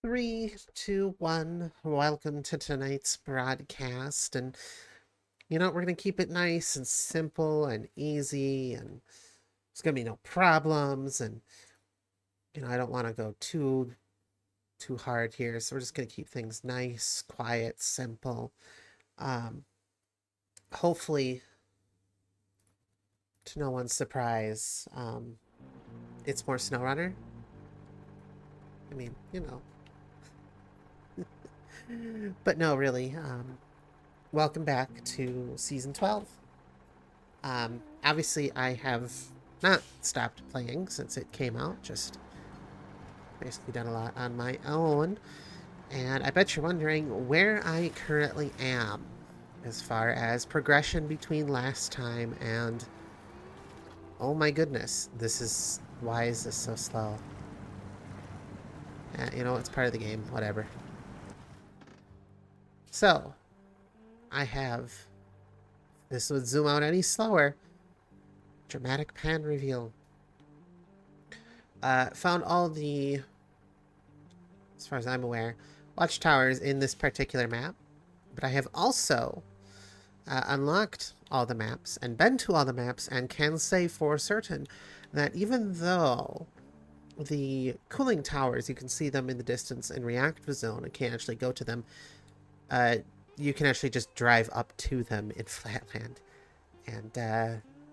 Three, two, one. Welcome to tonight's broadcast. And we're going to keep it nice and simple and easy. And there's going to be no problems. And, I don't want to go too hard here. So we're just going to keep things nice, quiet, simple. Um, Hopefully, to no one's surprise, it's more SnowRunner. I mean, but no, really. Welcome back to season 12. Obviously, I have not stopped playing since it came out, just basically done a lot on my own. And I bet you're wondering where I currently am as far as progression between last time and. Oh my goodness, why is this so slow? It's part of the game, whatever. So, I have. This would zoom out any slower. Dramatic pan reveal. Found all the, as far as I'm aware, watchtowers in this particular map. But I have also unlocked all the maps and been to all the maps and can say for certain that even though the cooling towers, you can see them in the distance in Reactive Zone and can't actually go to them, you can actually just drive up to them in Flatland. And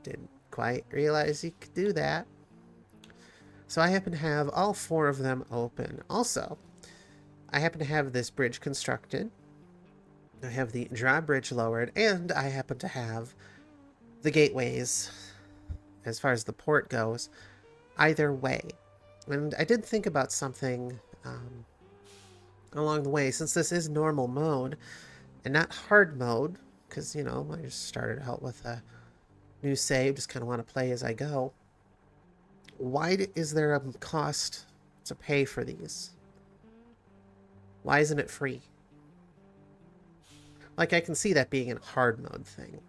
didn't quite realize you could do that. So I happen to have all four of them open. Also, I happen to have this bridge constructed. I have the drawbridge lowered, and I happen to have the gateways, as far as the port goes, either way. And I did think about something along the way, since this is normal mode and not hard mode, because, I just started out with a new save, just kind of want to play as I go. Why is there a cost to pay for these? Why isn't it free? Like, I can see that being a hard mode thing,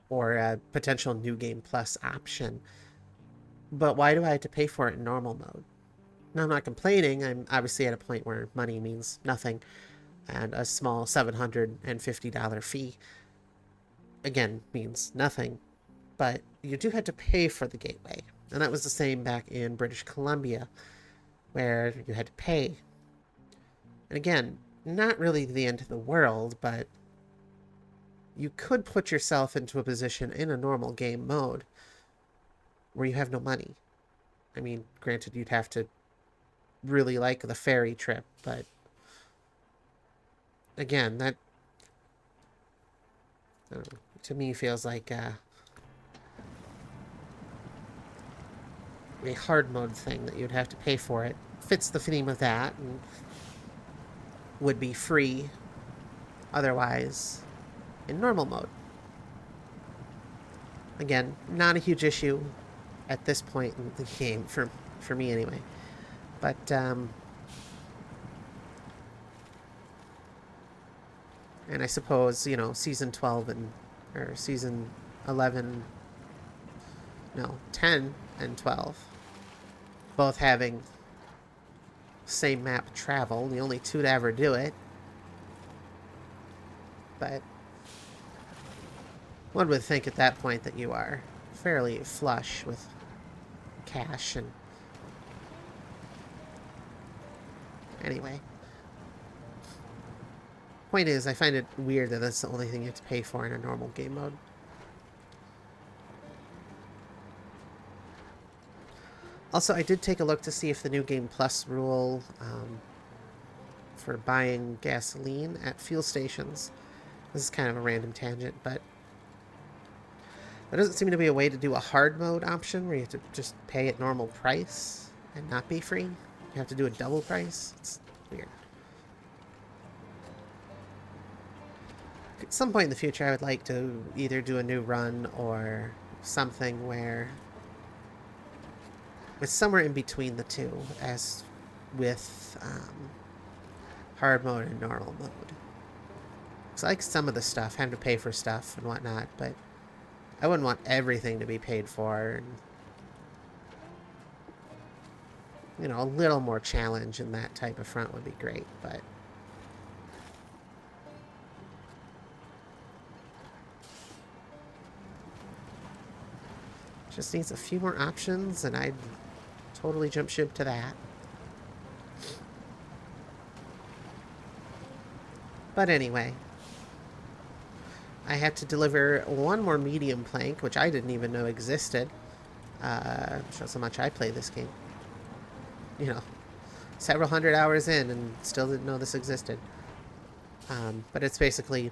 or a potential New Game Plus option. But why do I have to pay for it in normal mode? Now, I'm not complaining. I'm obviously at a point where money means nothing, and a small $750 fee, again, means nothing. But you do have to pay for the gateway. And that was the same back in British Columbia, where you had to pay. And again, not really the end of the world, but you could put yourself into a position in a normal game mode where you have no money. I mean, granted, you'd have to really like the ferry trip, but again, that to me feels like a hard mode thing that you'd have to pay for it. Fits the theme of that and would be free otherwise in normal mode. Again, not a huge issue at this point in the game, for me anyway. But, and I suppose, season 12 or season 11, no, 10 and 12, both having same map travel, the only two to ever do it. But one would think at that point that you are fairly flush with cash. And anyway, point is, I find it weird that that's the only thing you have to pay for in a normal game mode. Also, I did take a look to see if the New Game Plus rule for buying gasoline at fuel stations. This is kind of a random tangent, but there doesn't seem to be a way to do a hard mode option where you have to just pay at normal price and not be free. You have to do a double price. It's weird. At some point in the future, I would like to either do a new run or something where it's somewhere in between the two, as with hard mode and normal mode. It's like some of the stuff, having to pay for stuff and whatnot, but I wouldn't want everything to be paid for. And You know, a little more challenge in that type of front would be great, but just needs a few more options, and I'd totally jump ship to that. But anyway, I had to deliver one more medium plank, which I didn't even know existed. Shows how much I play this game. You know, several hundred hours in and still didn't know this existed. But it's basically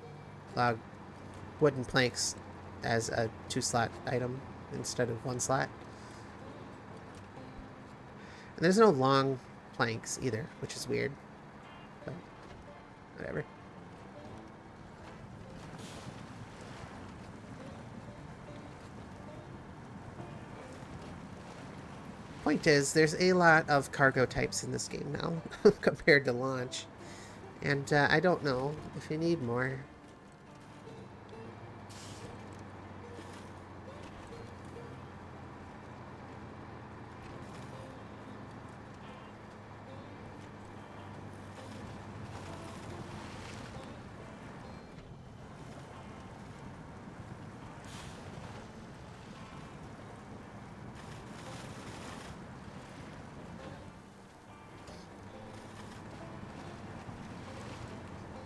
wooden planks as a 2-slot item instead of 1 slot. And there's no long planks either, which is weird. But whatever. Point is, there's a lot of cargo types in this game now compared to launch. And I don't know if you need more.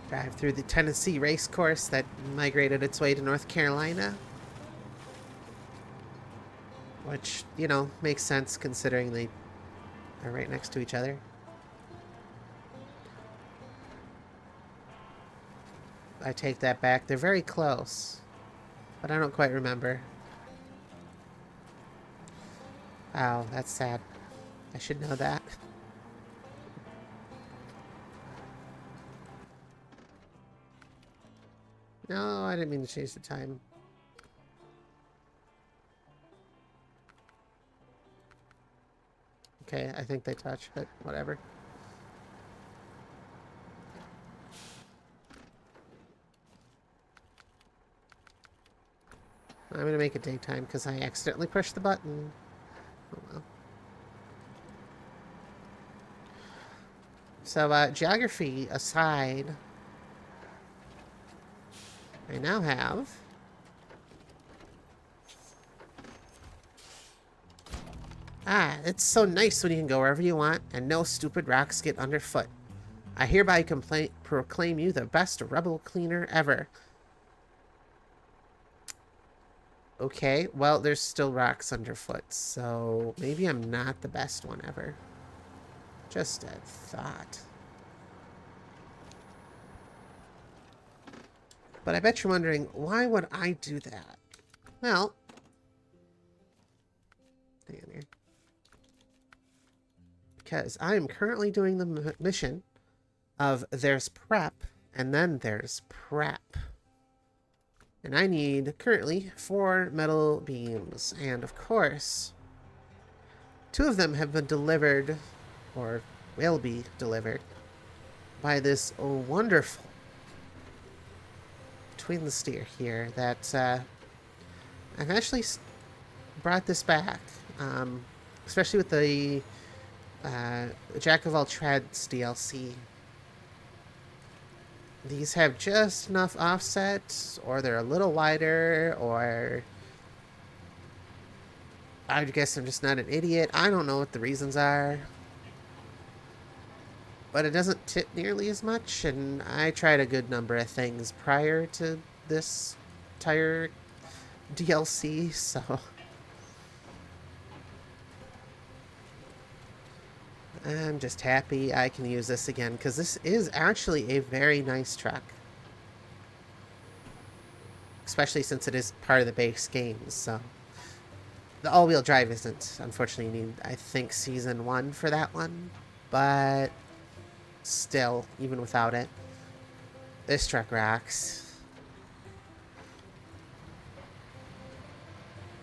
Drive through the Tennessee race course that migrated its way to North Carolina. Which, you know, makes sense considering they are right next to each other. I take that back. They're very close. But I don't quite remember. Oh, that's sad. I should know that. No, I didn't mean to change the time. Okay, I think they touch, but whatever. I'm gonna make it daytime because I accidentally pushed the button. Oh well. So, geography aside, I now have it's so nice when you can go wherever you want and no stupid rocks get underfoot. I hereby proclaim you the best rebel cleaner ever. Okay, well, there's still rocks underfoot, so maybe I'm not the best one ever. Just a thought. But I bet you're wondering, why would I do that? Well, hang on here. Because I am currently doing the mission of there's prep and then there's prep. And I need currently 4 metal beams. And of course, 2 of them have been delivered, or will be delivered, by this wonderful twin steer here that I've actually brought this back. Especially with the Jack of All Trades DLC. These have just enough offset, or they're a little wider, or I guess I'm just not an idiot. I don't know what the reasons are. But it doesn't tip nearly as much, and I tried a good number of things prior to this entire DLC, so I'm just happy I can use this again, because this is actually a very nice truck. Especially since it is part of the base game, so. The all-wheel drive isn't. Unfortunately, you need, I think, Season 1 for that one. But still, even without it, this truck rocks.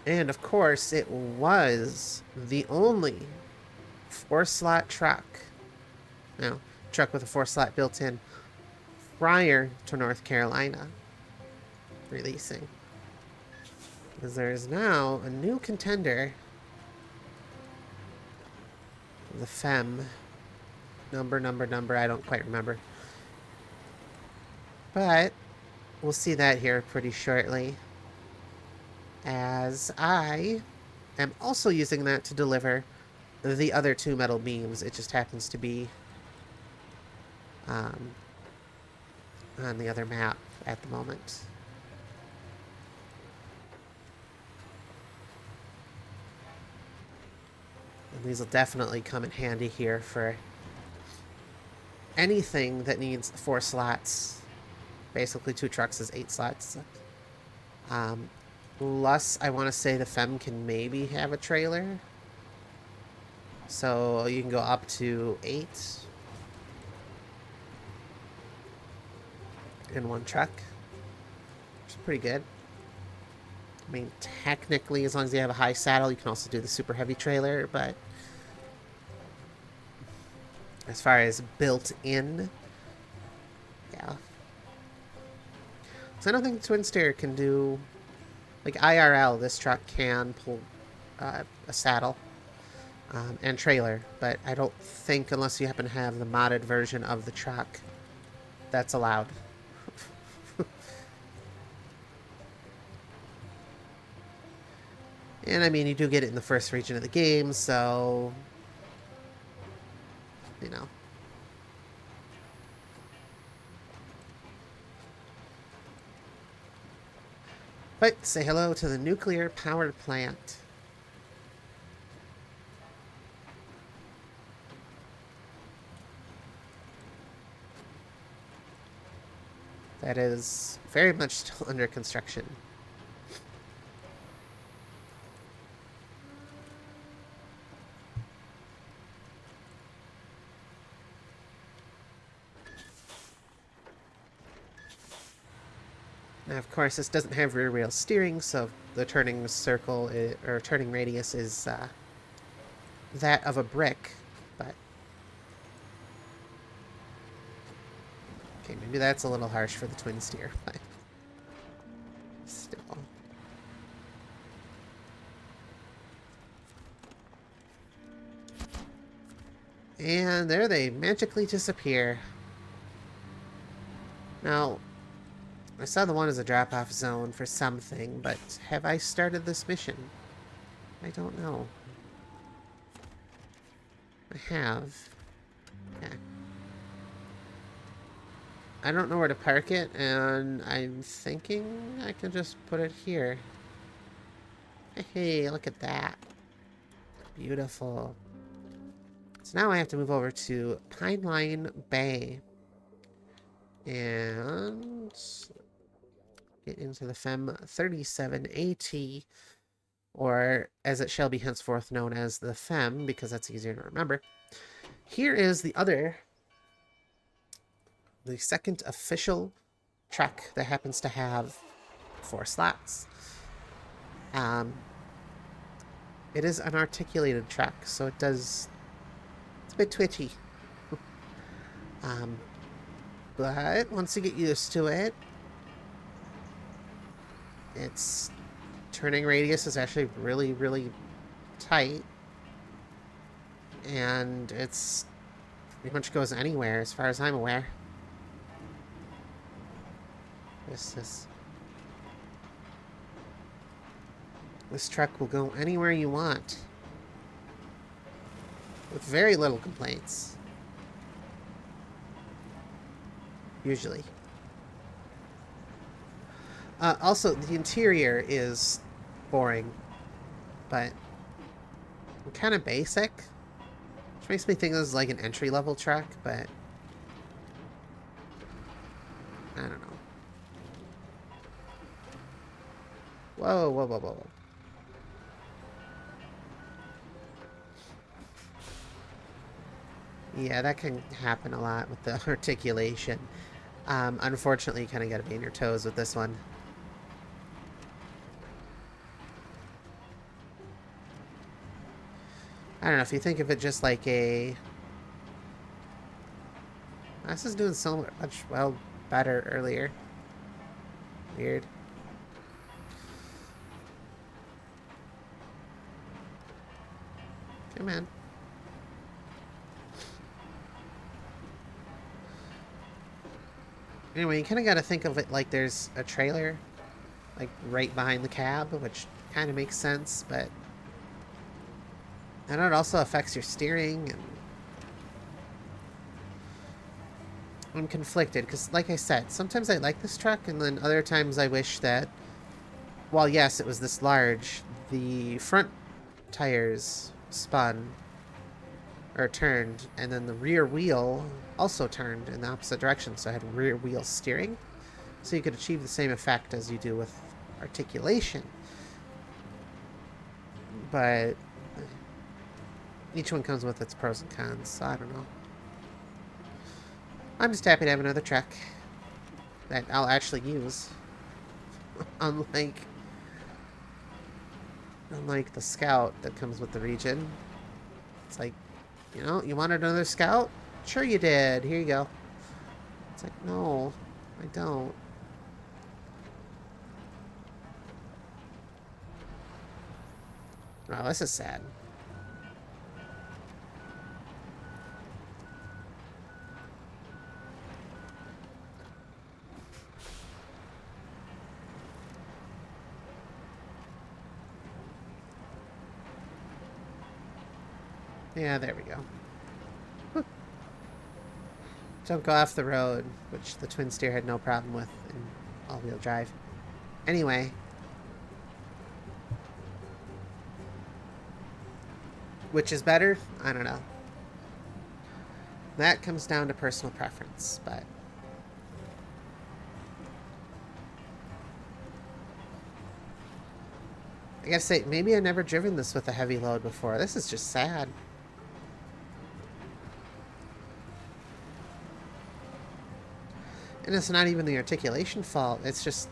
And, of course, it was the only 4-slot truck. No, truck with a 4-slot built in prior to North Carolina releasing. Because there is now a new contender the FEMM number, I don't quite remember. But we'll see that here pretty shortly, as I am also using that to deliver the other 2 metal beams. It just happens to be on the other map at the moment. And these will definitely come in handy here for anything that needs 4 slots. Basically 2 trucks is 8 slots. Plus, I want to say the FEMM can maybe have a trailer. So you can go up to 8 in one truck, which is pretty good. I mean, technically, as long as you have a high saddle, you can also do the super heavy trailer, but as far as built in, yeah. So I don't think the twin steer can do, like IRL, this truck can pull a saddle and trailer, but I don't think, unless you happen to have the modded version of the truck, that's allowed. And I mean, you do get it in the first region of the game, so, you know. But say hello to the nuclear power plant. That is very much still under construction. Now, of course, this doesn't have rear wheel steering, so the turning circle or turning radius is that of a brick. But okay, maybe that's a little harsh for the twin steer, but still. And there they magically disappear. Now, I saw the one as a drop-off zone for something, but have I started this mission? I don't know. I have. Yeah. I don't know where to park it, and I'm thinking I can just put it here. Hey, look at that. Beautiful. So now I have to move over to Pineline Bay. And get into the FEMM 37AT, or as it shall be henceforth known as the FEMM, because that's easier to remember. Here is the second official truck that happens to have 4 slots. It is an articulated truck, so it's a bit twitchy. But once you get used to it, its turning radius is actually really, really tight. And it's pretty much goes anywhere as far as I'm aware. This truck will go anywhere you want with very little complaints. Usually. Also, the interior is boring, but kind of basic, which makes me think this is like an entry-level truck, but I don't know. Whoa, whoa, whoa, whoa, whoa. Yeah, that can happen a lot with the articulation. Unfortunately, you kind of got to be on your toes with this one. I don't know, if you think of it just like a... This is doing so much, well, better earlier. Weird. Come on. Anyway, you kind of got to think of it like there's a trailer, like, right behind the cab, which kind of makes sense, but... And it also affects your steering, and... I'm conflicted, because, like I said, sometimes I like this truck, and then other times I wish that... While, yes, it was this large, the front tires spun, or turned, and then the rear wheel also turned in the opposite direction, so I had rear wheel steering. So you could achieve the same effect as you do with articulation. But each one comes with its pros and cons, so I don't know. I'm just happy to have another truck that I'll actually use. unlike the Scout that comes with the Region. It's like, you know, you wanted another Scout? Sure you did. Here you go. It's like, no, I don't. Oh, this is sad. Yeah, there we go. Whew. Don't go off the road, which the twin steer had no problem with in all-wheel drive. Anyway. Which is better? I don't know. That comes down to personal preference, but... I gotta say, maybe I've never driven this with a heavy load before. This is just sad. And it's not even the articulation fault. It's just...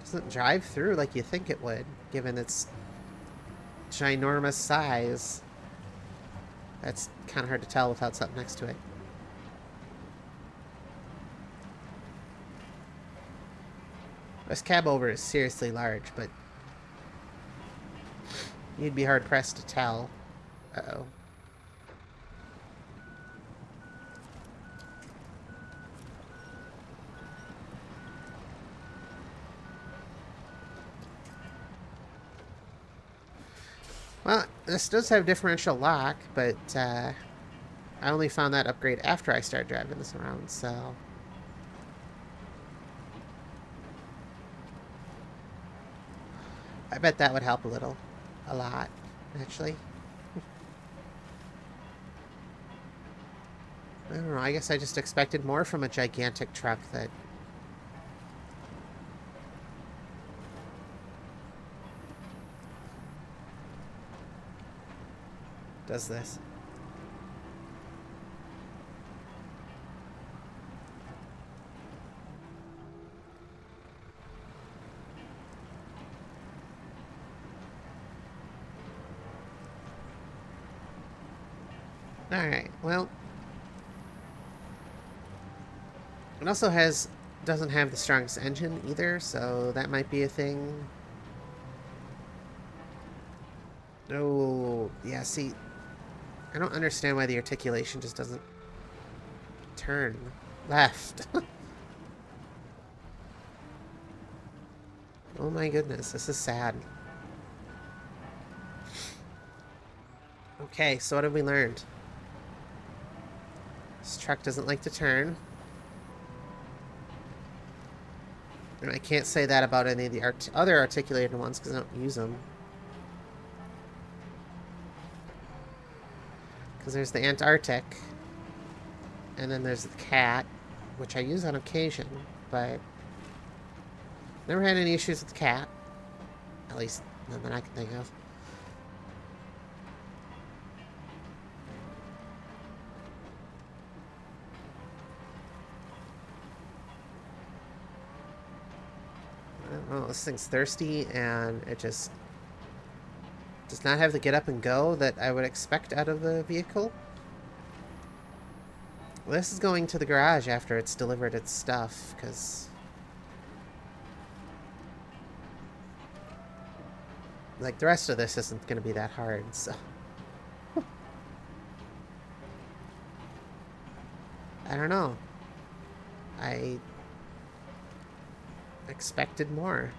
It doesn't drive through like you think it would, given its ginormous size. That's kind of hard to tell without something next to it. This cab over is seriously large, but you'd be hard-pressed to tell. Uh-oh. Well, this does have differential lock, but I only found that upgrade after I started driving this around, so... I bet that would help a little. A lot, actually. I don't know, I guess I just expected more from a gigantic truck that... does this. Alright, well... It also doesn't have the strongest engine either, so that might be a thing. Oh, yeah, see... I don't understand why the articulation just doesn't turn left. Oh my goodness, this is sad. Okay, so what have we learned? This truck doesn't like to turn. And I can't say that about any of the other articulated ones because I don't use them. Because there's the Antarctic. And then there's the Cat, which I use on occasion, but... Never had any issues with the Cat. At least, none that I can think of. I don't know, this thing's thirsty, and it just does not have the get up and go that I would expect out of the vehicle. Well, this is going to the garage after it's delivered its stuff, because... like, the rest of this isn't going to be that hard, so... I don't know. I expected more.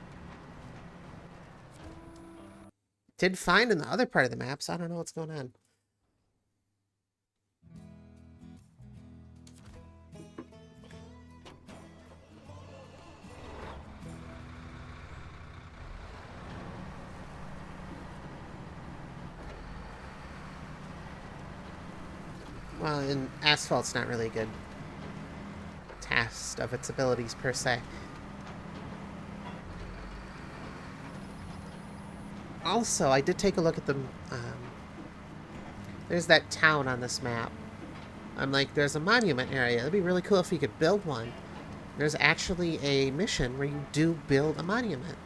Did find in the other part of the map, so I don't know what's going on. Well, in Asphalt's not really a good test of its abilities per se. Also, I did take a look at the... there's that town on this map. I'm like, there's a monument area. It'd be really cool if you could build one. There's actually a mission where you do build a monument.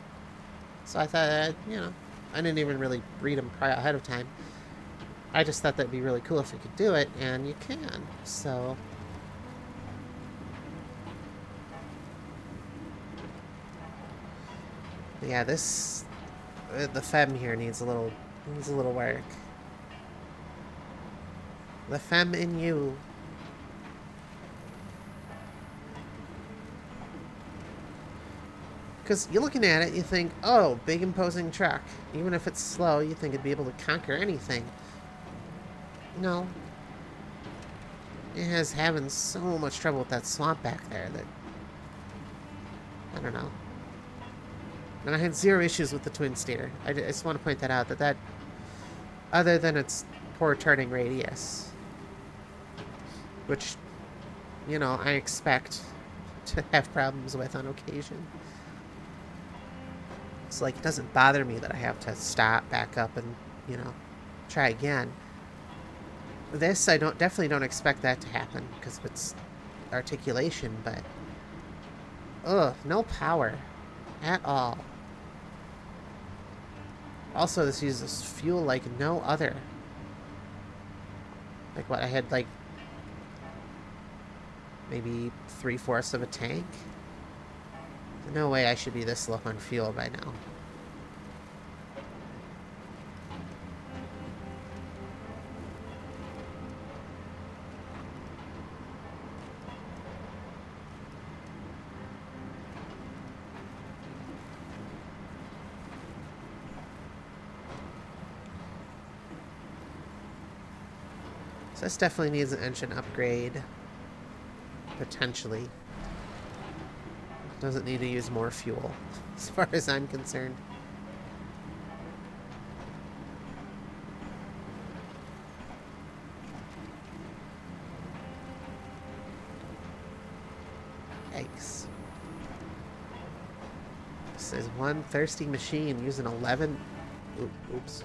So I thought, you know, I didn't even really read them ahead of time. I just thought that'd be really cool if you could do it, and you can. So... yeah, this... the FEMM here needs a little work. The FEMM in You. Because you're looking at it, you think, oh, big imposing truck. Even if it's slow, you think it'd be able to conquer anything. No. It has having so much trouble with that swamp back there that... I don't know. And I had zero issues with the twin steer. I just want to point that out, that other than its poor turning radius, which, you know, I expect to have problems with on occasion. It's like, it doesn't bother me that I have to stop, back up, and, you know, try again. This, I definitely don't expect that to happen because of its articulation, but... ugh, no power at all. Also, this uses fuel like no other. Like what, I had like maybe 3/4 of a tank? No way I should be this low on fuel by now. So this definitely needs an engine upgrade. Potentially. Doesn't need to use more fuel, as far as I'm concerned. Yikes. This is one thirsty machine using 11... oops.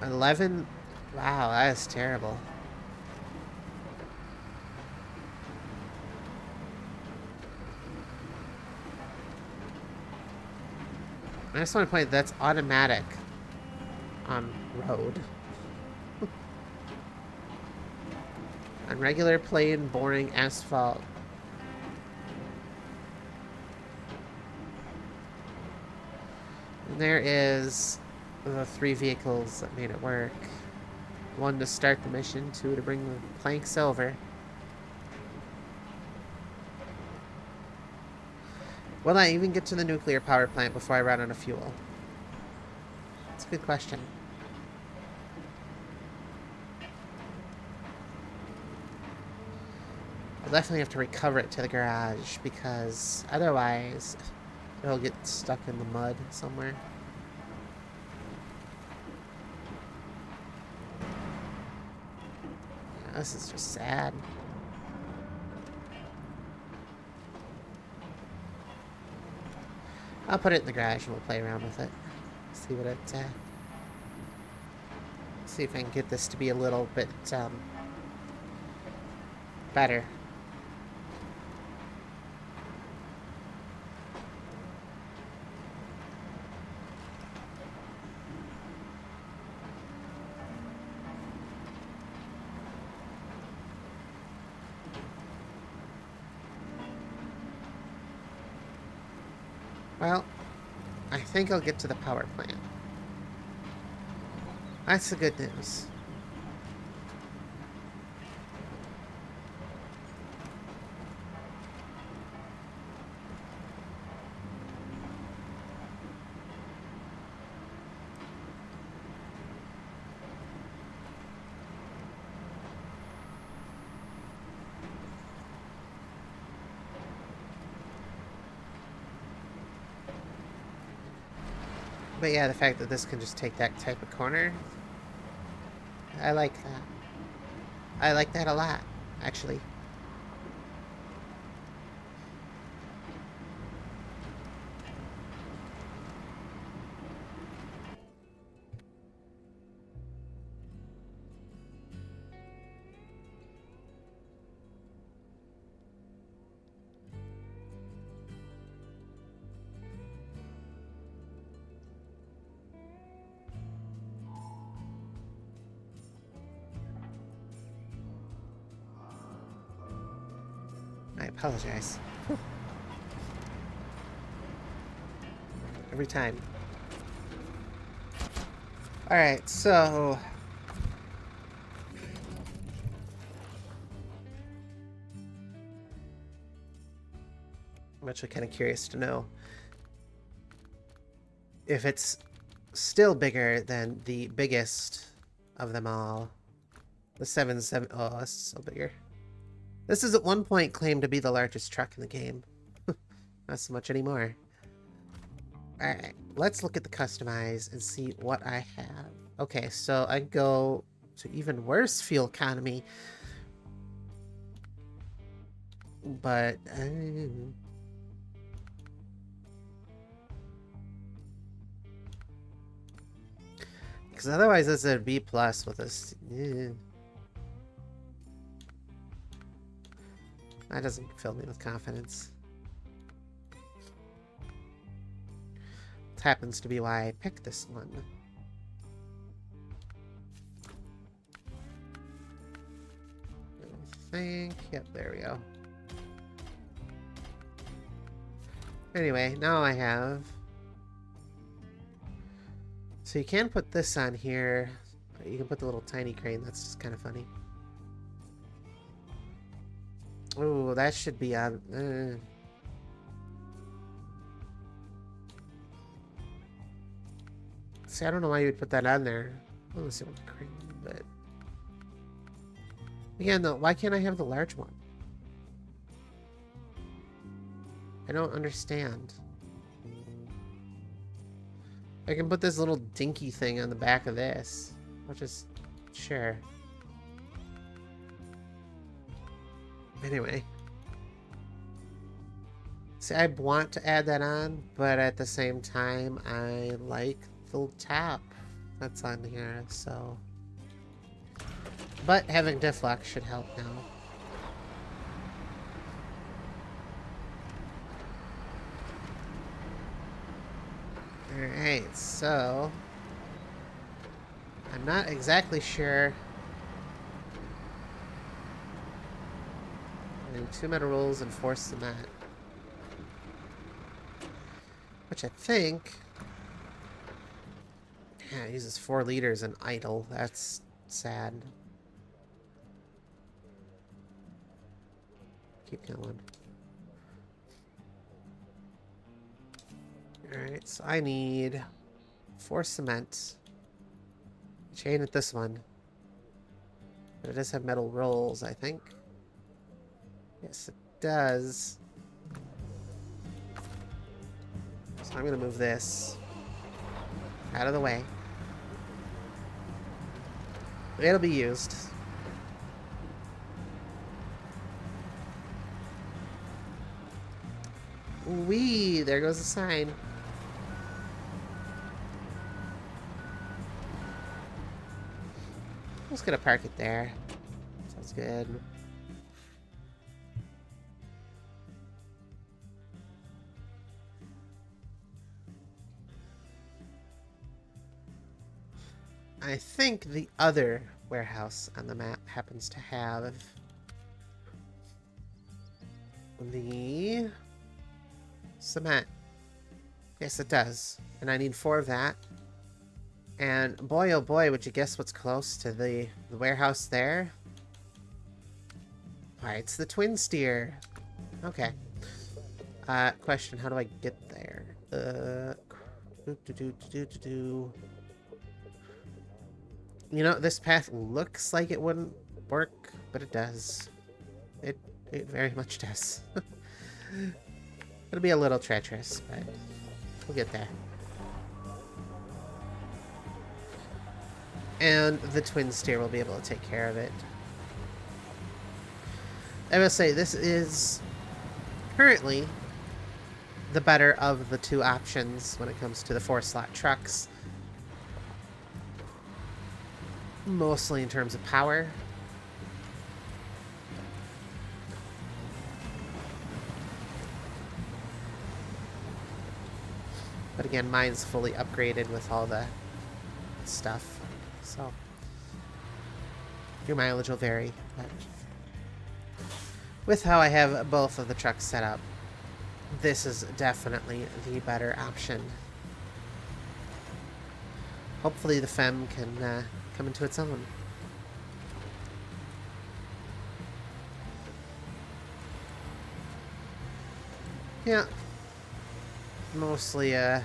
11... wow, that is terrible. I just want to point that's automatic on road. On regular, plain, boring asphalt. And there is the 3 vehicles that made it work. 1 to start the mission, 2 to bring the planks over. Will I even get to the nuclear power plant before I run out of fuel? That's a good question. I'll definitely have to recover it to the garage, because otherwise it'll get stuck in the mud somewhere. Yeah, this is just sad. I'll put it in the garage and we'll play around with it. See what it, see if I can get this to be a little bit, better. Well, I think I'll get to the power plant. That's the good news. But yeah, the fact that this can just take that type of corner, I like that. I like that a lot, actually. I apologize. Every time. Alright, so... I'm actually kind of curious to know if it's still bigger than the biggest of them all. The 7-7... Oh, that's still bigger. This is at one point claimed to be the largest truck in the game. Not so much anymore. Alright, let's look at the customize and see what I have. Okay, so I go to even worse fuel economy. But... because otherwise this is a B plus with this. That doesn't fill me with confidence. It happens to be why I picked this one. I think, yep, there we go. Anyway, now I have... So you can put this on here. You can put the little tiny crane. That's just kind of funny. Oh, that should be on... See, I don't know why you would put that on there. Well, let's see what the crane, but... Again, though, why can't I have the large one? I don't understand. I can put this little dinky thing on the back of this. Which is... Sure. Anyway. See, I want to add that on, but at the same time, I like the top that's on here, so... But having diff lock should help now. Alright, so... I'm not exactly sure. I need 2 metal rolls and 4 cement. Which I think... Yeah, it uses 4 liters in idle. That's sad. Keep going. Alright, so I need 4 cement. Chain at this one. But it does have metal rolls, I think. Yes, it does. So I'm gonna move this out of the way. It'll be used. Wee! There goes the sign. I'm just gonna park it there. Sounds good. I think the other warehouse on the map happens to have the cement. Yes, it does. And I need 4 of that. And boy, oh boy, would you guess what's close to the warehouse there? Why, it's the twin steer. Okay. Question, how do I get there? You know, this path looks like it wouldn't work, but it does. It very much does. It'll be a little treacherous, but we'll get there. And the twin steer will be able to take care of it. I will say, this is currently the better of the two options when it comes to the 4-slot trucks. Mostly in terms of power. But again, mine's fully upgraded with all the stuff. So your mileage will vary. But with how I have both of the trucks set up, this is definitely the better option. Hopefully the FEMM can come into its own. Yeah. Mostly a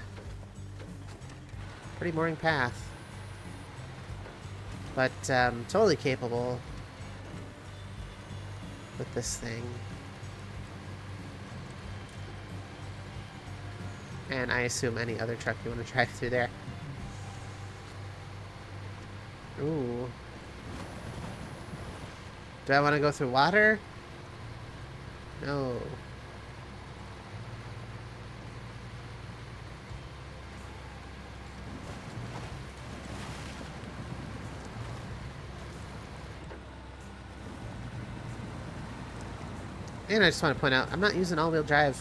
pretty boring path. But totally capable with this thing. And I assume any other truck you want to drive through there. Ooh. Do I want to go through water? No. And I just want to point out, I'm not using all-wheel drive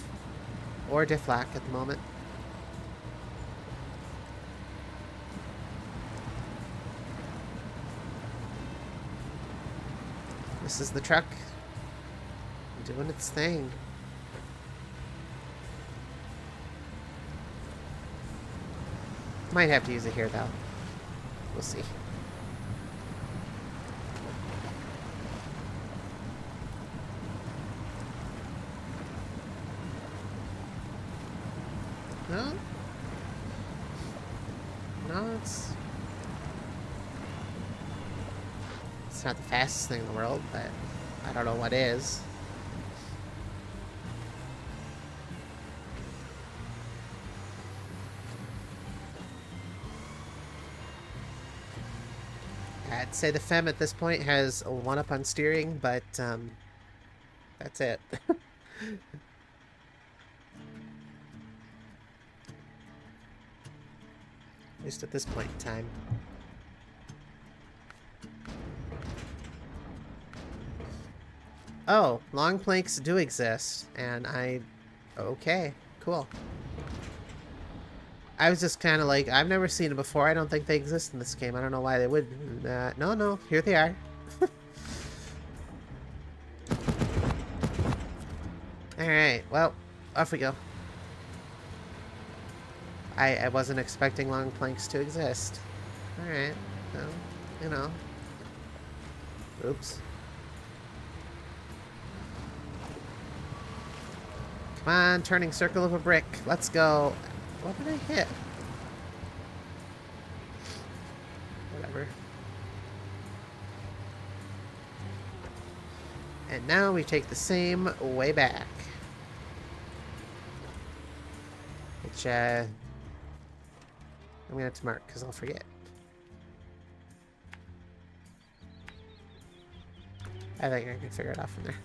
or diff lock at the moment. This is the truck doing its thing. Might have to use it here, though. We'll see. No? No, it's not the fastest thing in the world, but I don't know what is. I'd say the FEMM at this point has a 1-up on steering, but that's it. At least at this point in time. Oh, long planks do exist, and okay, cool. I was just kind of like, I've never seen it before. I don't think they exist in this game. I don't know why they would. No, here they are. Alright, well, off we go. I wasn't expecting long planks to exist. Alright, well, you know. Oops. Come on, turning circle of a brick. Let's go. What did I hit? Whatever. And now we take the same way back. Which, I'm gonna have to mark because I'll forget. I think I can figure it out from there.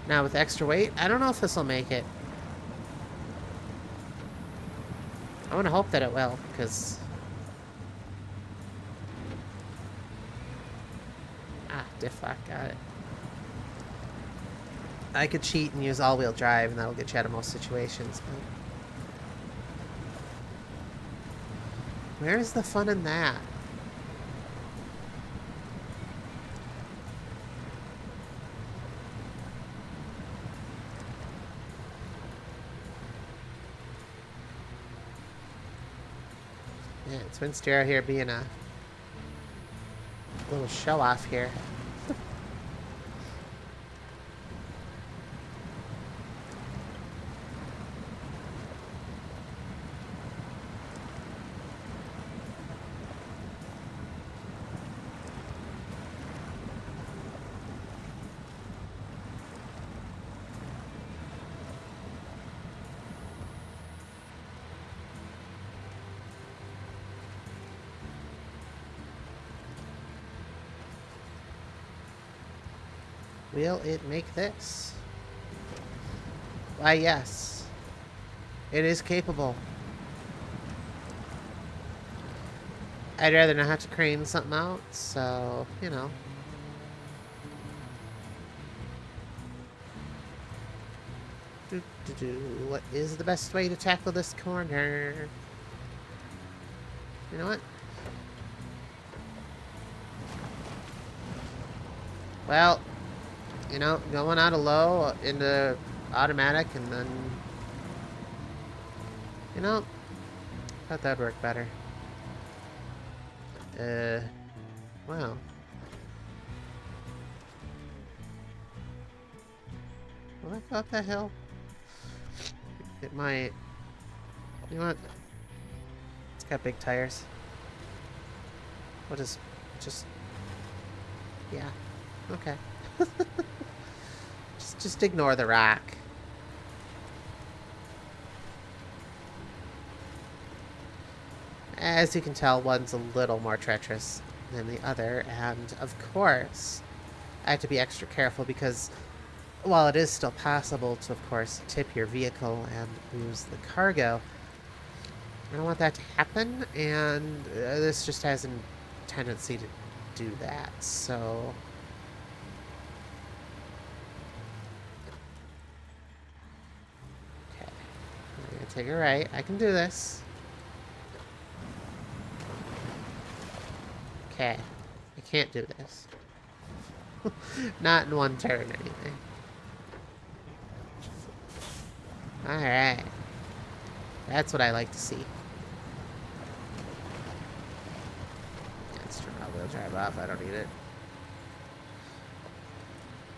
Now with extra weight, I don't know if this will make it. I want to hope that it will, because... Ah, diff lock, got it. I could cheat and use all-wheel drive, and that'll get you out of most situations, but... Where's the fun in that? Yeah, twin steer here being a little show off here. Will it make this? Why, yes. It is capable. I'd rather not have to crane something out, so, you know. What is the best way to tackle this corner? You know what? Well, you know, going out of low into automatic and then... You know, thought that'd work better. Well. Will I go up that hill? It might. You know what? It's got big tires. We'll just... Yeah. Okay. just ignore the rock. As you can tell, one's a little more treacherous than the other, and of course, I have to be extra careful because while it is still possible to, of course, tip your vehicle and lose the cargo, I don't want that to happen, and this just has a tendency to do that, so... Okay. I'm gonna take a right. I can do this. Okay. I can't do this. Not in one turn, anyway. Alright. That's what I like to see. Let's turn all-wheel drive off. I don't need it.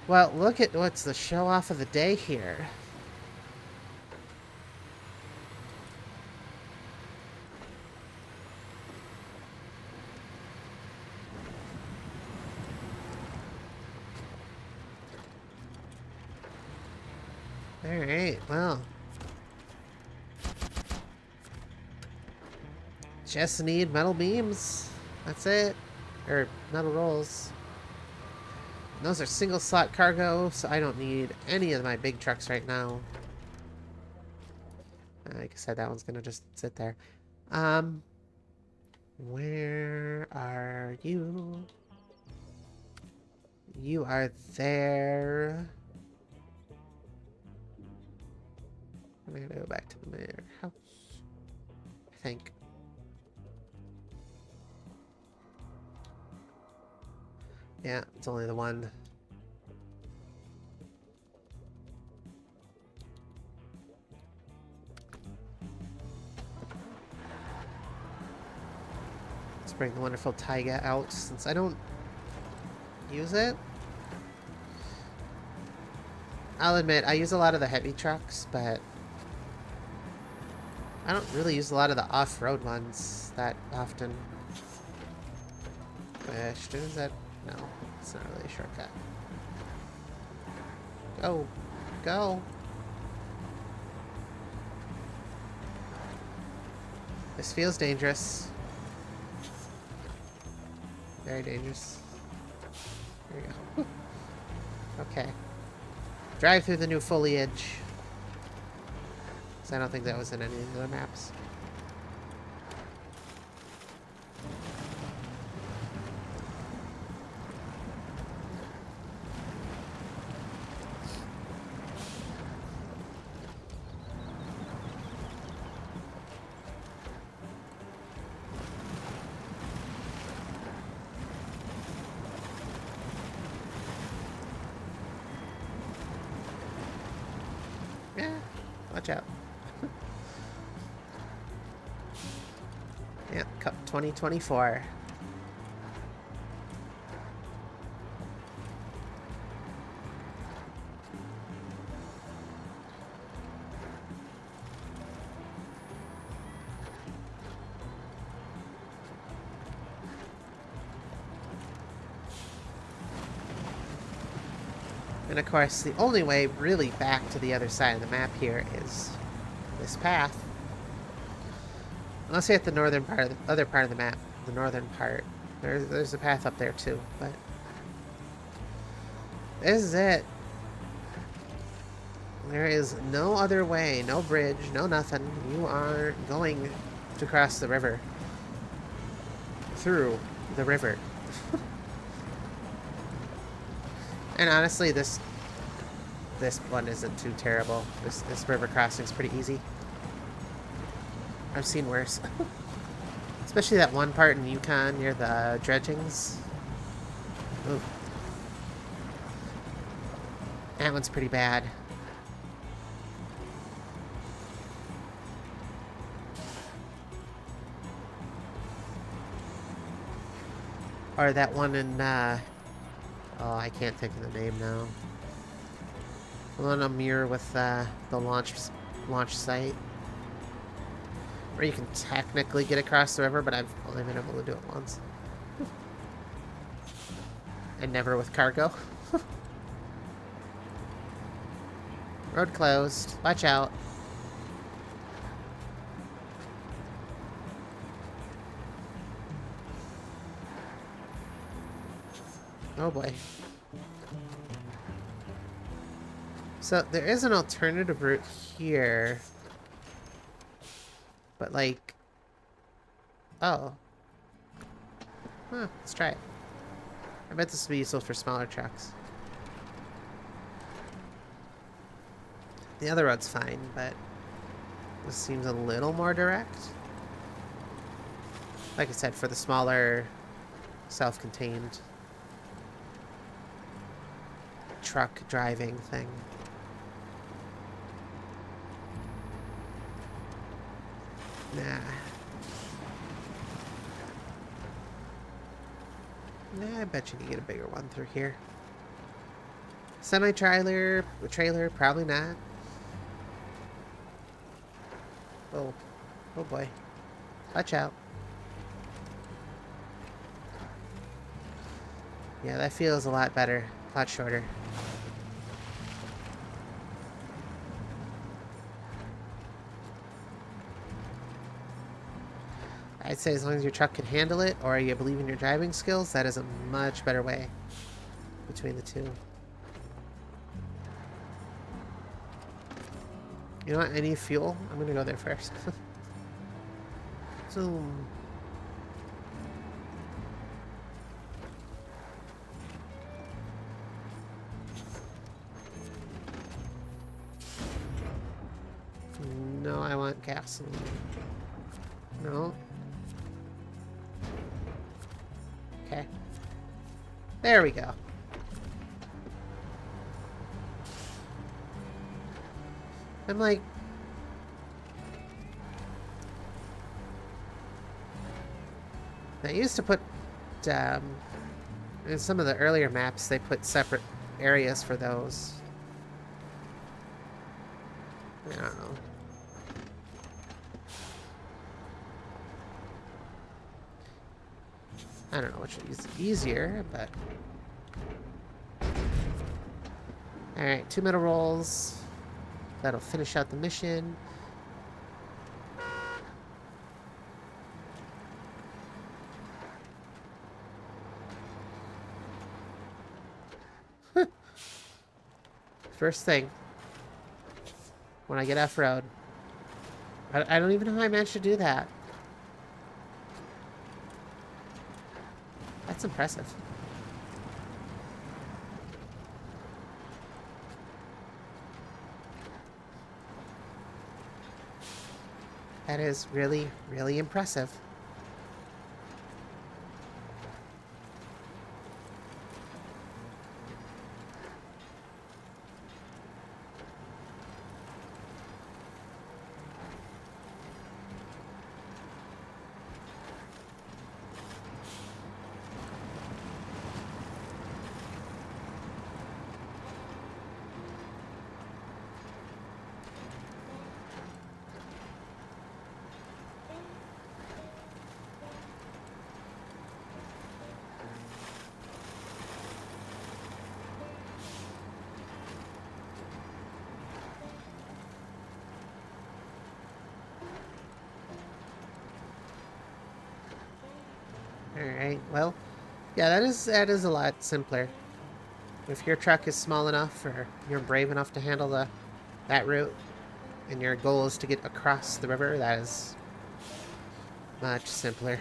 Well, look at what's the show-off of the day here. Alright, well. Just need metal beams. That's it. Or metal rolls. And those are single slot cargo, so I don't need any of my big trucks right now. Like I said, that one's gonna just sit there. Where are you? You are there. I'm gonna go back to the mayor house, I think. Yeah, it's only the one. Let's bring the wonderful Taiga out since I don't use it. I'll admit, I use a lot of the heavy trucks, but I don't really use a lot of the off-road ones that often. Which is that? No, it's not really a shortcut. Go. Go. This feels dangerous. Very dangerous. There we go. Okay. Drive through the new foliage. Because I don't think that was in any of the other maps. Yeah, watch out. Yeah, Cup 2024. And of course, the only way really back to the other side of the map here is this path. Unless you're at the northern part of the other part of the map, the northern part. There's a path up there too, but This is it. There is no other way, no bridge, no nothing. You are going to cross the river. Through the river. And honestly, this one isn't too terrible. This river crossing is pretty easy. I've seen worse. Especially that one part in Yukon near the dredgings. Ooh. That one's pretty bad. Or that one in, oh, I can't think of the name now. The one on mirror with the launch site. Where you can technically get across the river, but I've only been able to do it once. And never with cargo. Road closed. Watch out. Oh boy. So there is an alternative route here. But like... Oh. Huh, let's try it. I bet this would be useful for smaller trucks. The other road's fine, but this seems a little more direct. Like I said, for the smaller, self-contained truck driving thing. Nah. Nah, I bet you can get a bigger one through here. Semi-trailer, probably not. Oh. Oh boy. Watch out. Yeah, that feels a lot better. A lot shorter. I'd say as long as your truck can handle it, or you believe in your driving skills, that is a much better way between the two. You know what? I need fuel. I'm gonna go there first. Zoom. No, I want gasoline. No. Okay. There we go. I'm like... They used to put... in some of the earlier maps, they put separate areas for those. I don't know. I don't know which is easier, but... Alright, 2 metal rolls. That'll finish out the mission. First thing. When I get off-road. I don't even know how I managed to do that. That's impressive. That is really, really impressive. Alright, well, yeah, that is a lot simpler. If your truck is small enough or you're brave enough to handle that route, and your goal is to get across the river, that is much simpler.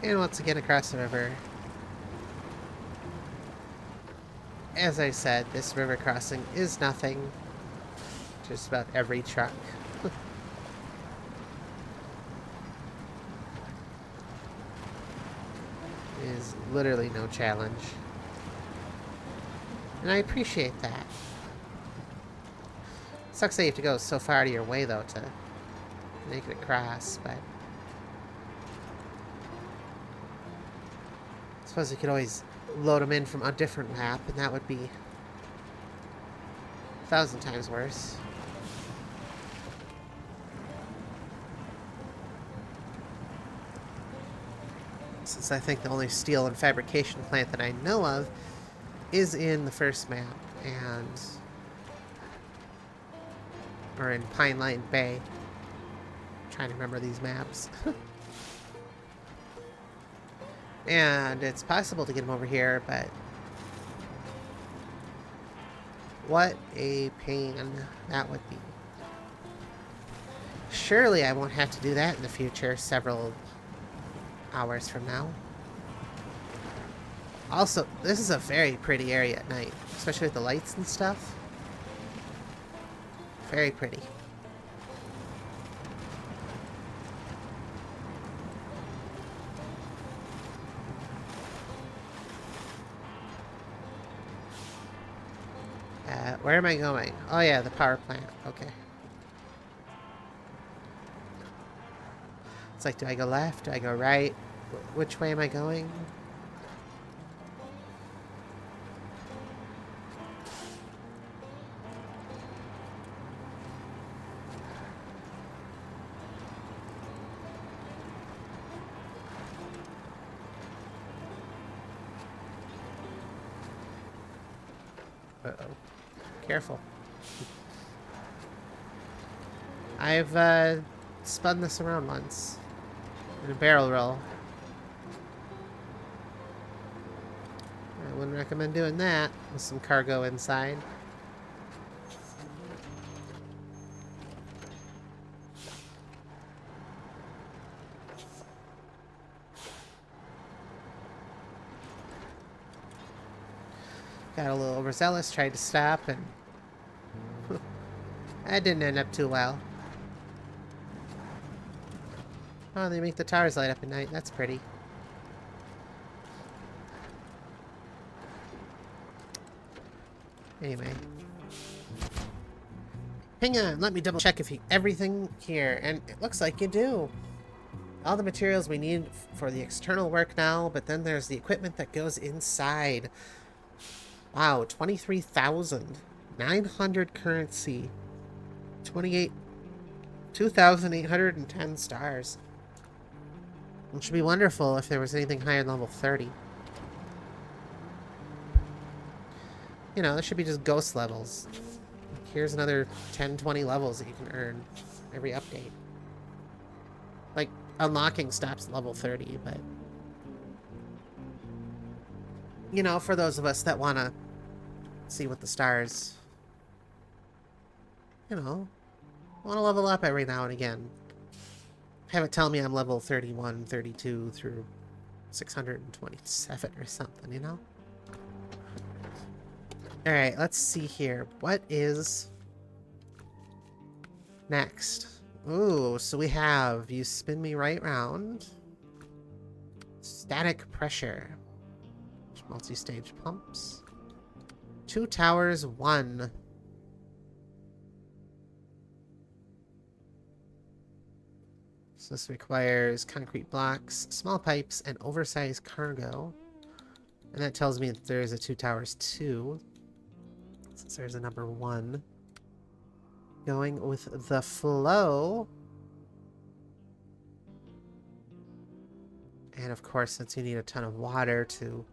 And once again across the river. As I said, this river crossing is nothing. Just about every truck. Is literally no challenge. And I appreciate that. Sucks that you have to go so far out of your way, though, to make it across, but... I suppose you could always load them in from a different map, and that would be 1,000 times worse. Since I think the only steel and fabrication plant that I know of is in the first map, and... or in Pine Line Bay. I'm trying to remember these maps. And it's possible to get them over here, but... what a pain that would be. Surely I won't have to do that in the future, several hours from now. Also, this is a very pretty area at night, especially with the lights and stuff. Very pretty. Where am I going? Oh yeah, the power plant. Okay. It's like, do I go left? Do I go right? Which way am I going? Uh-oh. Careful. I've spun this around once in a barrel roll. I wouldn't recommend doing that with some cargo inside. Got a little overzealous, tried to stop, and that didn't end up too well. Oh, they make the towers light up at night. That's pretty. Anyway. Hang on, let me double check if everything here, and it looks like you do. All the materials we need for the external work now, but then there's the equipment that goes inside. Wow, 23,900 currency. 2,810 stars. It should be wonderful if there was anything higher than level 30. You know, there should be just ghost levels. Here's another 10, 20 levels that you can earn every update. Like, unlocking stops at level 30, but... you know, for those of us that want to see what the stars... you know, want to level up every now and again. Have it tell me I'm level 31, 32 through 627 or something, you know? Alright, let's see here. What is next? Ooh, so we have you spin me right round. Static pressure. Multi-stage pumps. 2 towers, 1. So this requires concrete blocks, small pipes, and oversized cargo. And that tells me that there's a 2 towers too, since there's a number 1. Going with the flow. And of course, since you need a ton of water to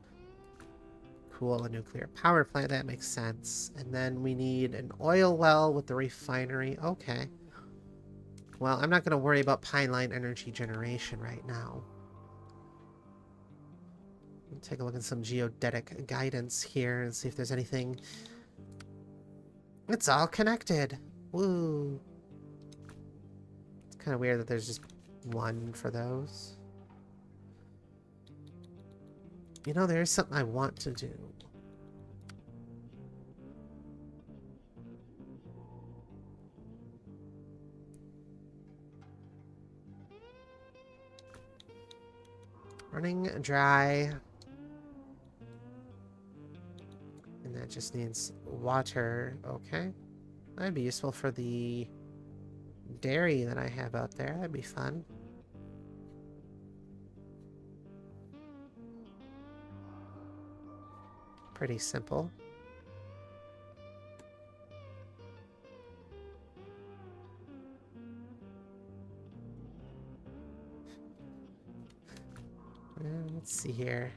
cool a nuclear power plant, that makes sense. And then we need an oil well with the refinery. Okay. Well, I'm not going to worry about pipeline energy generation right now. We'll take a look at some geodetic guidance here and see if there's anything. It's all connected. Woo. It's kind of weird that there's just 1 for those. You know, there's something I want to do. Running dry. And that just needs water. Okay. That'd be useful for the dairy that I have out there. That'd be fun. Pretty simple. Let's see here.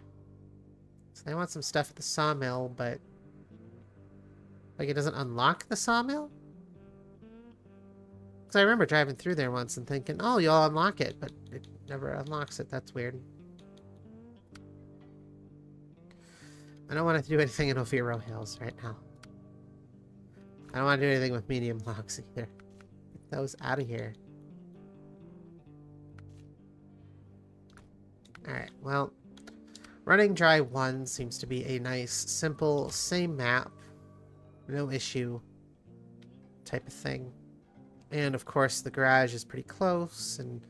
So I want some stuff at the sawmill, but like it doesn't unlock the sawmill? Because I remember driving through there once and thinking, oh, you'll unlock it, but it never unlocks it. That's weird. I don't want to do anything in Oviro Hills right now. I don't want to do anything with medium blocks either. Get those out of here. Alright, well, running dry 1 seems to be a nice, simple, same map, no issue type of thing. And of course, the garage is pretty close, and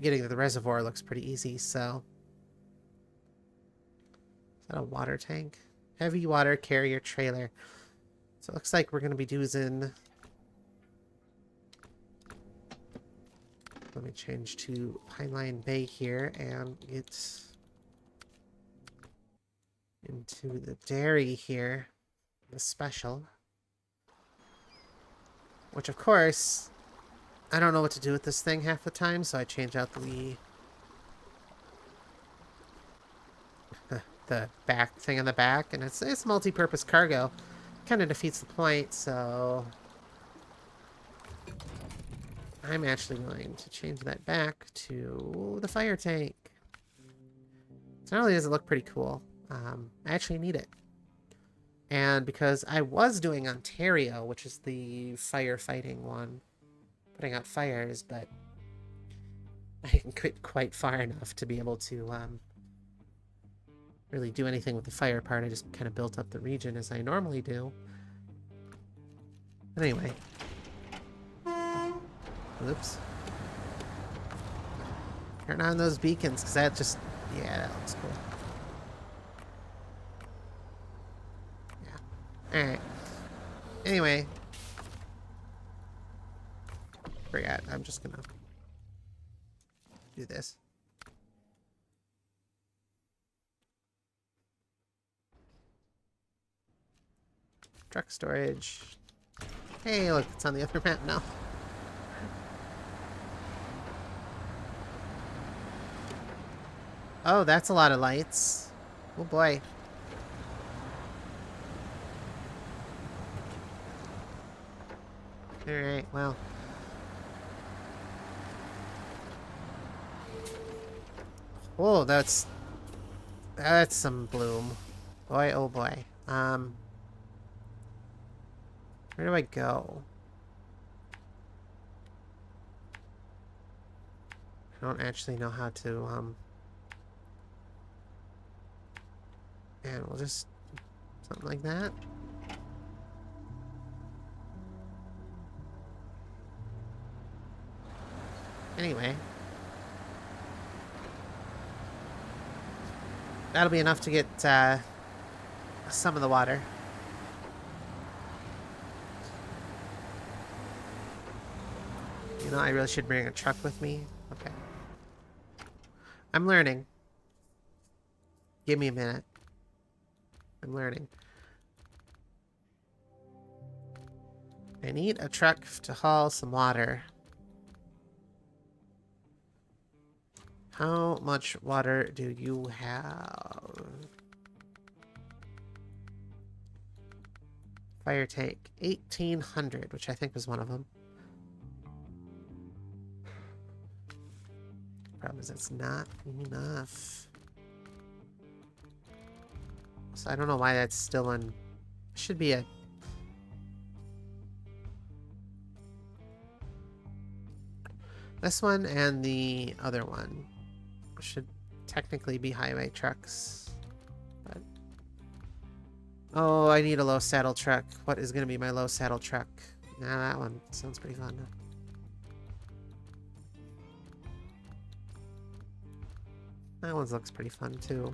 getting to the reservoir looks pretty easy, so. Is that a water tank? Heavy water carrier trailer. So it looks like we're going to be using. Let me change to Pipeline Bay here and get into the dairy here. The special. Which, of course, I don't know what to do with this thing half the time, so I change out the back thing on the back, and it's multi-purpose cargo. Kind of defeats the point, so I'm actually going to change that back to the fire tank. So not only does it look pretty cool, I actually need it. And because I was doing Ontario, which is the firefighting one, putting out fires, but I didn't get quite far enough to be able to really do anything with the fire part. I just kind of built up the region as I normally do. But anyway. Oops. Turn on those beacons, because that just... yeah, that looks cool. Yeah. Alright. Anyway. Forgot. I'm just gonna do this. Truck storage. Hey, look, it's on the other map now. Oh, that's a lot of lights. Oh boy. Alright, well. Oh, that's some bloom. Boy, oh boy. Where do I go? I don't actually know how to, and we'll just... something like that. Anyway. That'll be enough to get, some of the water. You know, I really should bring a truck with me. Okay. I'm learning. Give me a minute. I'm learning. I need a truck to haul some water. How much water do you have? Fire tank. 1,800, which I think was one of them. Problem is it's not enough. So I don't know why that's still on. Should be a. This one and the other one should technically be highway trucks. But... oh, I need a low saddle truck. What is going to be my low saddle truck? Nah, that one sounds pretty fun. That one looks pretty fun too.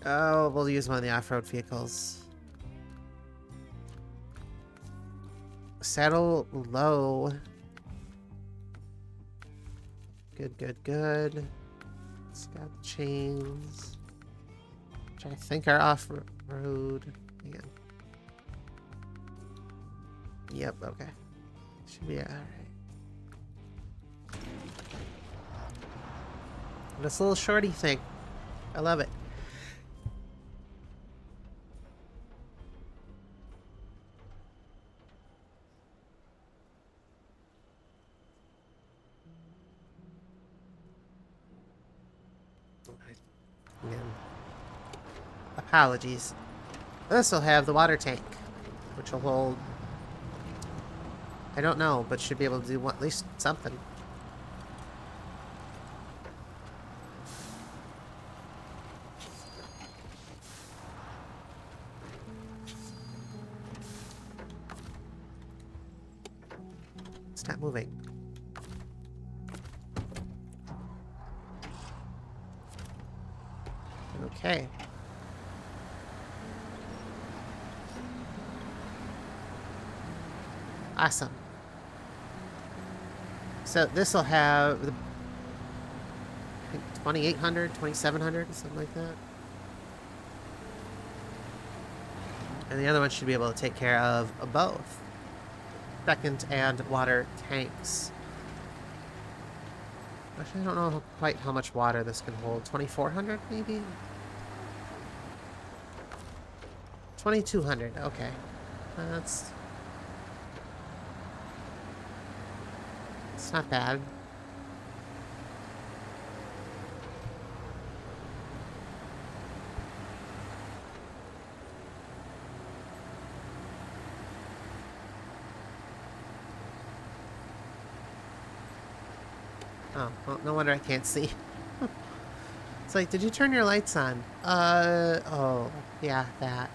Oh, we'll use one of the off-road vehicles. Saddle low. Good, good, good. It's got chains, which I think are off-road. Again. Yep, okay. Should be alright. This little shorty thing. I love it. Again. Apologies. This will have the water tank, which will hold... I don't know, but should be able to do at least something. Stop moving. Okay. Awesome. So this will have the 2,800, 2,700, something like that. And the other one should be able to take care of both second and water tanks. Actually, I don't know quite how much water this can hold. 2,400 maybe? 2,200, okay. That's... it's not bad. Oh, well, no wonder I can't see. It's like, did you turn your lights on? Oh, yeah, that.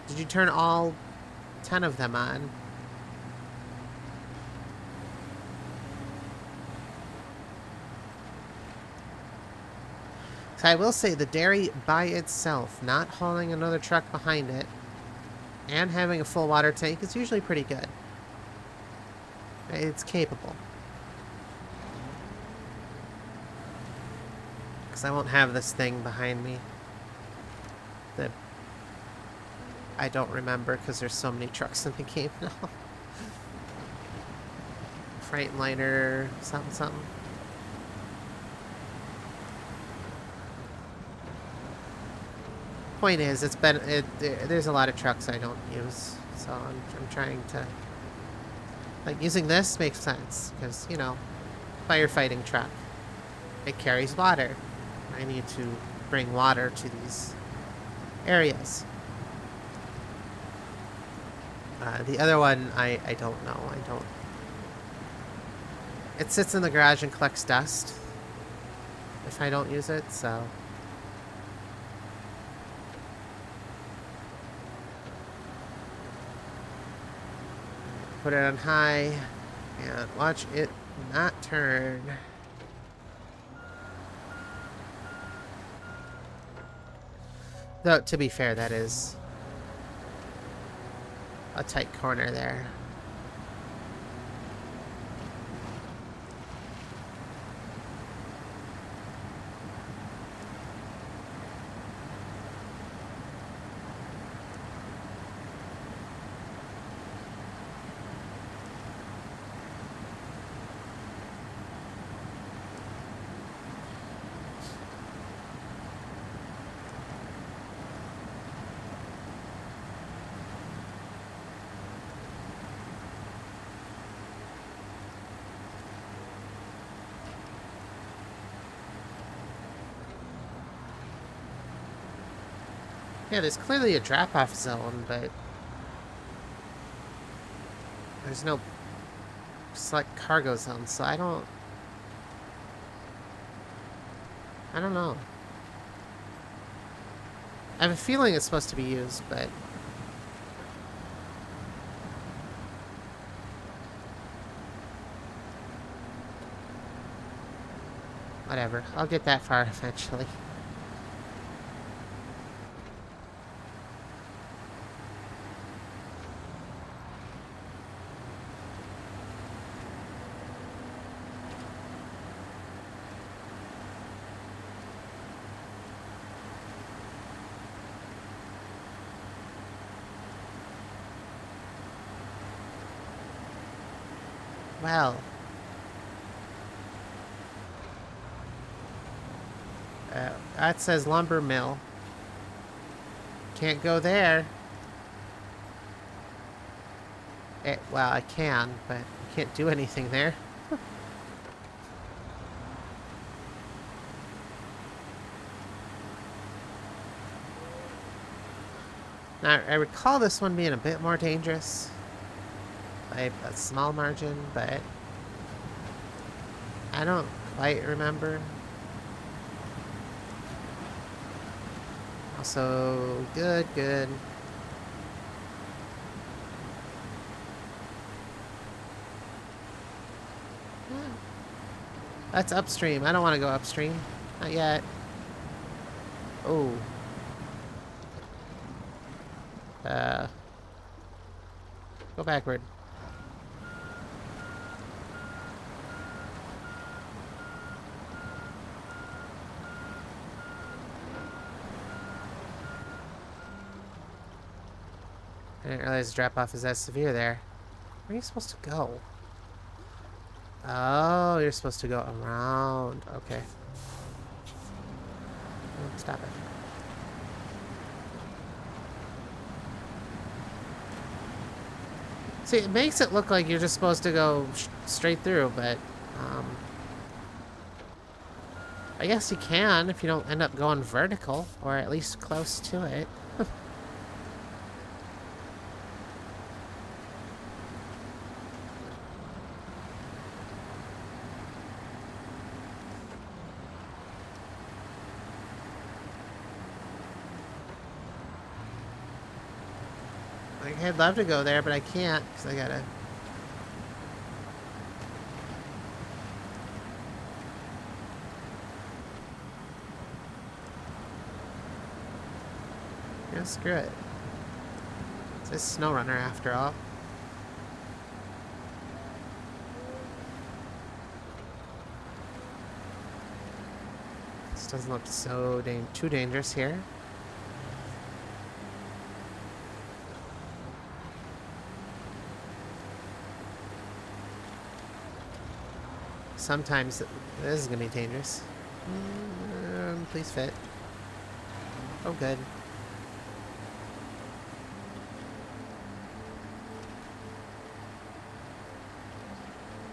Did you turn all 10 of them on? So I will say the dairy by itself, not hauling another truck behind it, and having a full water tank is usually pretty good. It's capable. Because I won't have this thing behind me that I don't remember because there's so many trucks in the game now. Freightliner, something, something. Point is, there's a lot of trucks I don't use, so I'm trying to, like, using this makes sense because, you know, firefighting truck, it carries water. I need to bring water to these areas. The other one, I don't know. It sits in the garage and collects dust if I don't use it, so. Put it on high and watch it not turn. Though, to be fair, that is a tight corner there. Yeah, there's clearly a drop-off zone, but there's no select cargo zone, so I don't know. I have a feeling it's supposed to be used, but whatever. I'll get that far eventually. Well, that says lumber mill. Can't go there. Well, I can, but I can't do anything there. Now, I recall this one being a bit more dangerous by a small margin, but I don't quite remember. Also, good. That's upstream. I don't want to go upstream. Not yet. Oh. Go backward. I didn't realize the drop-off is that severe there. Where are you supposed to go? Oh, you're supposed to go around. Okay. Oh, stop it. See, it makes it look like you're just supposed to go straight through, but I guess you can if you don't end up going vertical, or at least close to it. Like, I'd love to go there, but I can't, because I gotta... Yeah, screw it. It's a SnowRunner after all. This doesn't look so too dangerous here. Sometimes this is gonna be dangerous. Please fit. Oh, good.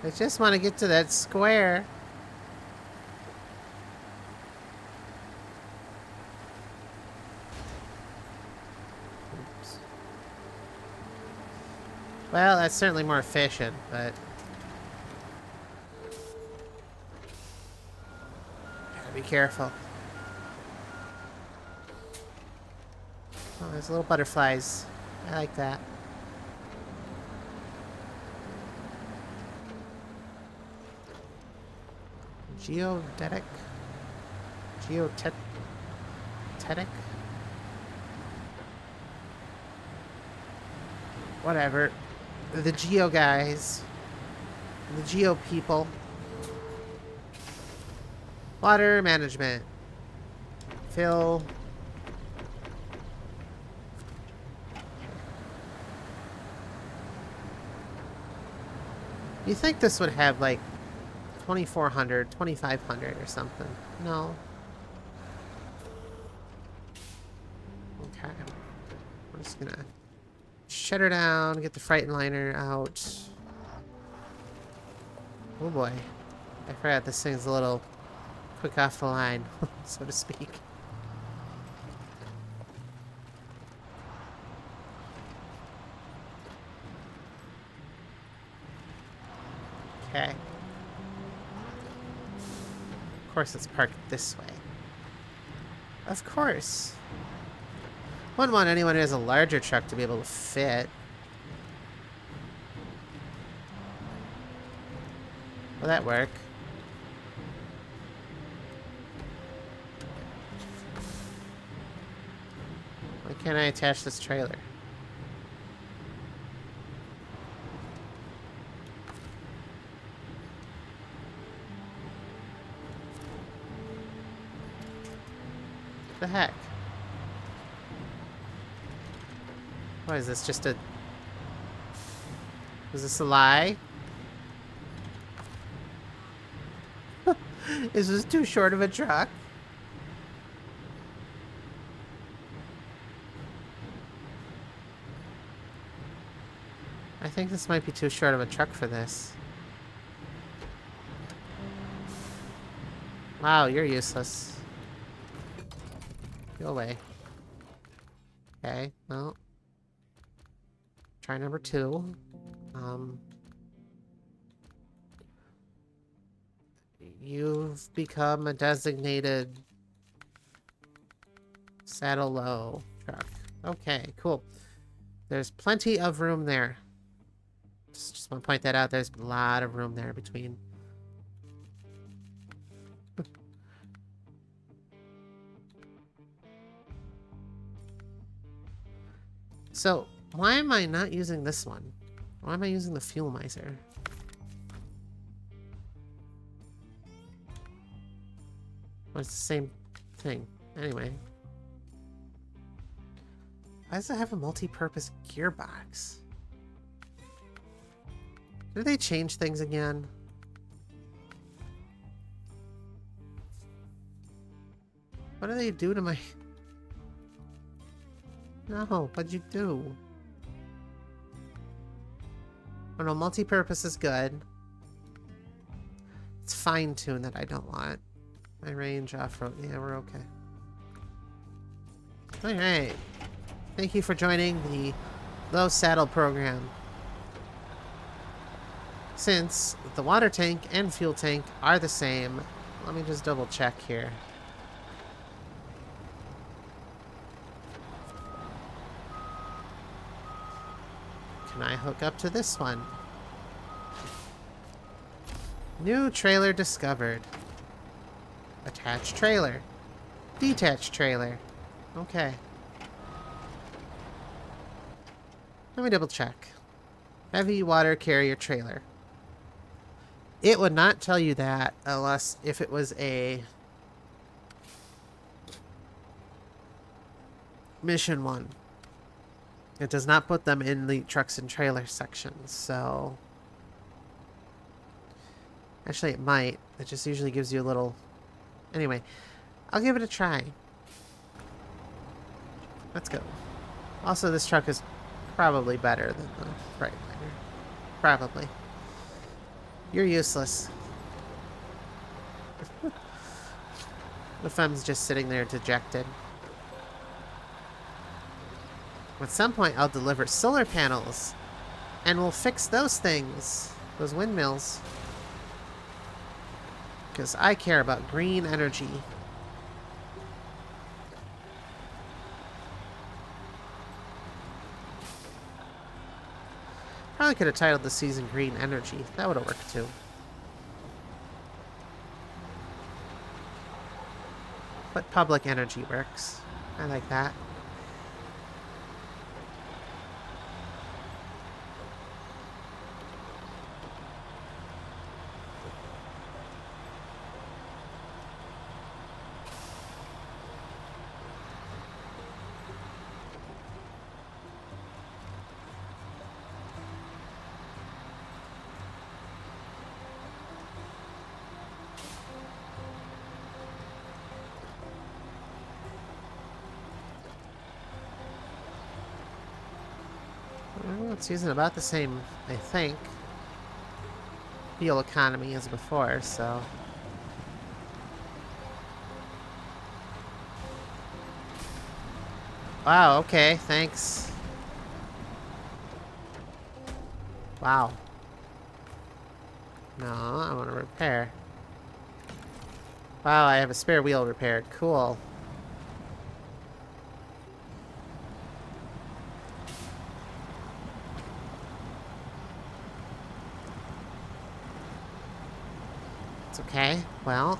I just want to get to that square. Oops. Well, that's certainly more efficient, but... Gotta be careful. Oh, there's little butterflies. I like that. Geodetic? Geotetic? Whatever. The geo guys. The geo people. Water management. Fill. You think this would have like 2400, 2500 or something? No. Okay. We're just gonna shut her down, get the Freightliner out. Oh boy. I forgot this thing's a little quick off the line, so to speak. Okay. Of course it's parked this way. Of course. Wouldn't want anyone who has a larger truck to be able to fit. Will that work? Why can't I attach this trailer? What the heck? What is this? Just a... Is this a lie? Is this too short of a truck? I think this might be too short of a truck for this. Wow, you're useless. Go away. Okay, well. Try number 2. You've become a designated saddle low truck. Okay, cool. There's plenty of room there. Just want to point that out. There's a lot of room there between. So, why am I not using this one? Why am I using the fuel miser? Well, it's the same thing. Anyway. Why does it have a multi-purpose gearbox? Did they change things again? What do they do to my... No, what'd you do? Oh no, multi-purpose is good. It's fine-tuned that I don't want. My range off-road. Yeah, we're okay. Alright. Thank you for joining the low saddle program. Since the water tank and fuel tank are the same, let me just double check here. Can I hook up to this one? New trailer discovered. Attached trailer. Detached trailer. Okay. Let me double check. Heavy water carrier trailer. It would not tell you that unless if it was a mission 1. It does not put them in the trucks and trailers section, so... Actually, it might. It just usually gives you a little... Anyway, I'll give it a try. Let's go. Also, this truck is probably better than the Freightliner. Probably. You're useless. The FEMM's just sitting there dejected. At some point, I'll deliver solar panels. And we'll fix those things. Those windmills. Because I care about green energy. Probably could have titled the season Green Energy. That would have worked too. But public energy works. I like that. Well, it's using about the same, I think, fuel economy as before, so... Wow, okay, thanks. Wow. No, I want to repair. Wow, I have a spare wheel repaired. Cool. It's okay. Well,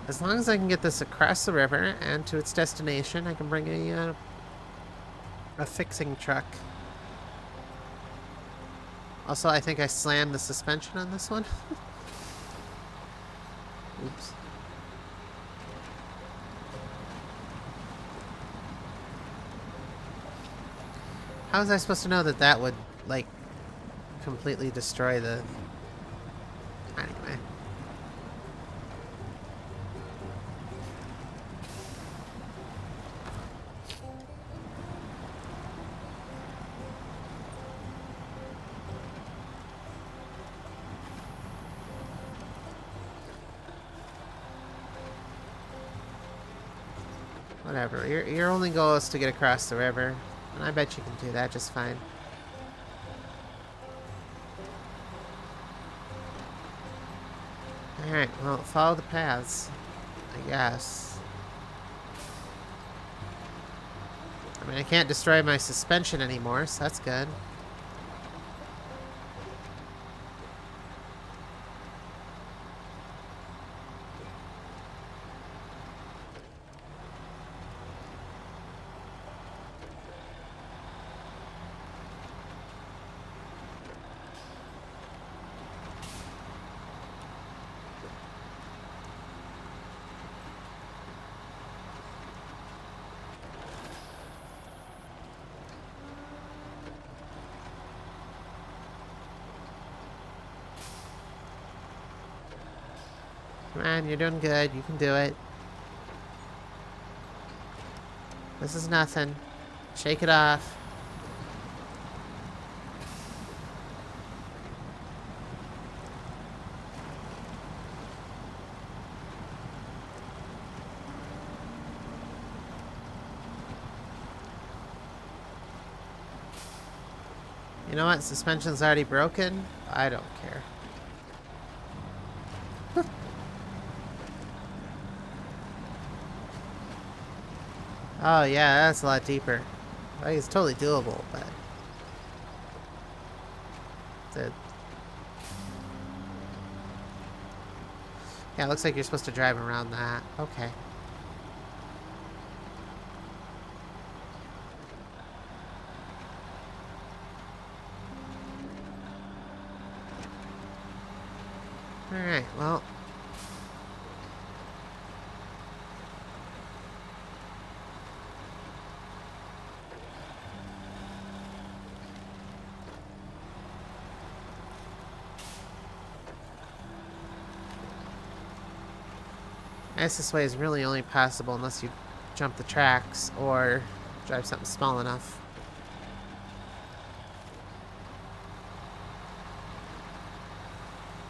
as long as I can get this across the river and to its destination, I can bring a fixing truck. Also, I think I slammed the suspension on this one. Oops. How was I supposed to know that that would, like, completely destroy the... Anyway. Whatever. Your only goal is to get across the river. And I bet you can do that just fine. Alright, well, follow the paths. I guess. I mean, I can't destroy my suspension anymore, so that's good. Come on, you're doing good. You can do it. This is nothing. Shake it off. You know what? Suspension's already broken. I don't care. Oh yeah, that's a lot deeper. Like, it's totally doable, but... Yeah, it looks like you're supposed to drive around that. Okay. Alright, well... I guess this way is really only possible unless you jump the tracks or drive something small enough.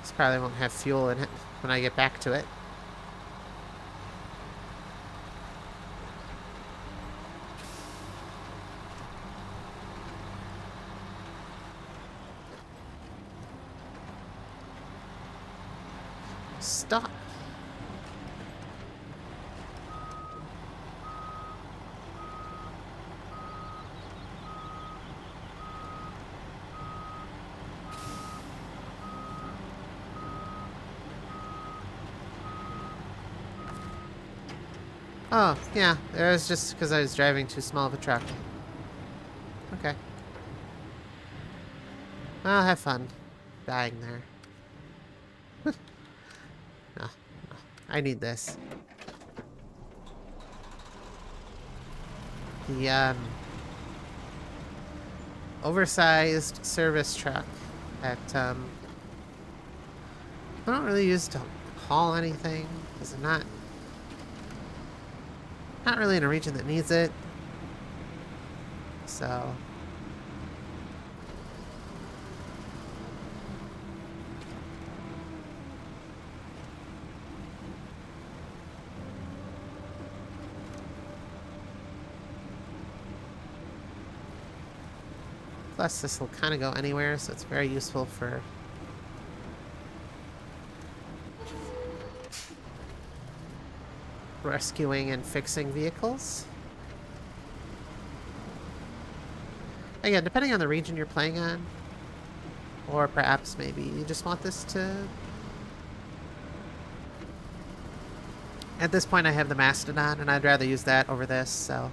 This probably won't have fuel in it when I get back to it. Stop. Oh, yeah. It was just because I was driving too small of a truck. Okay. Well, have fun dying there. No, no. I need this. The, oversized service truck that, I don't really use to haul anything. Because I'm not really in a region that needs it. So... Plus, this will kind of go anywhere, so it's very useful for rescuing and fixing vehicles. Again, depending on the region you're playing on, or perhaps maybe you just want this to... At this point I have the Mastodon, and I'd rather use that over this, so...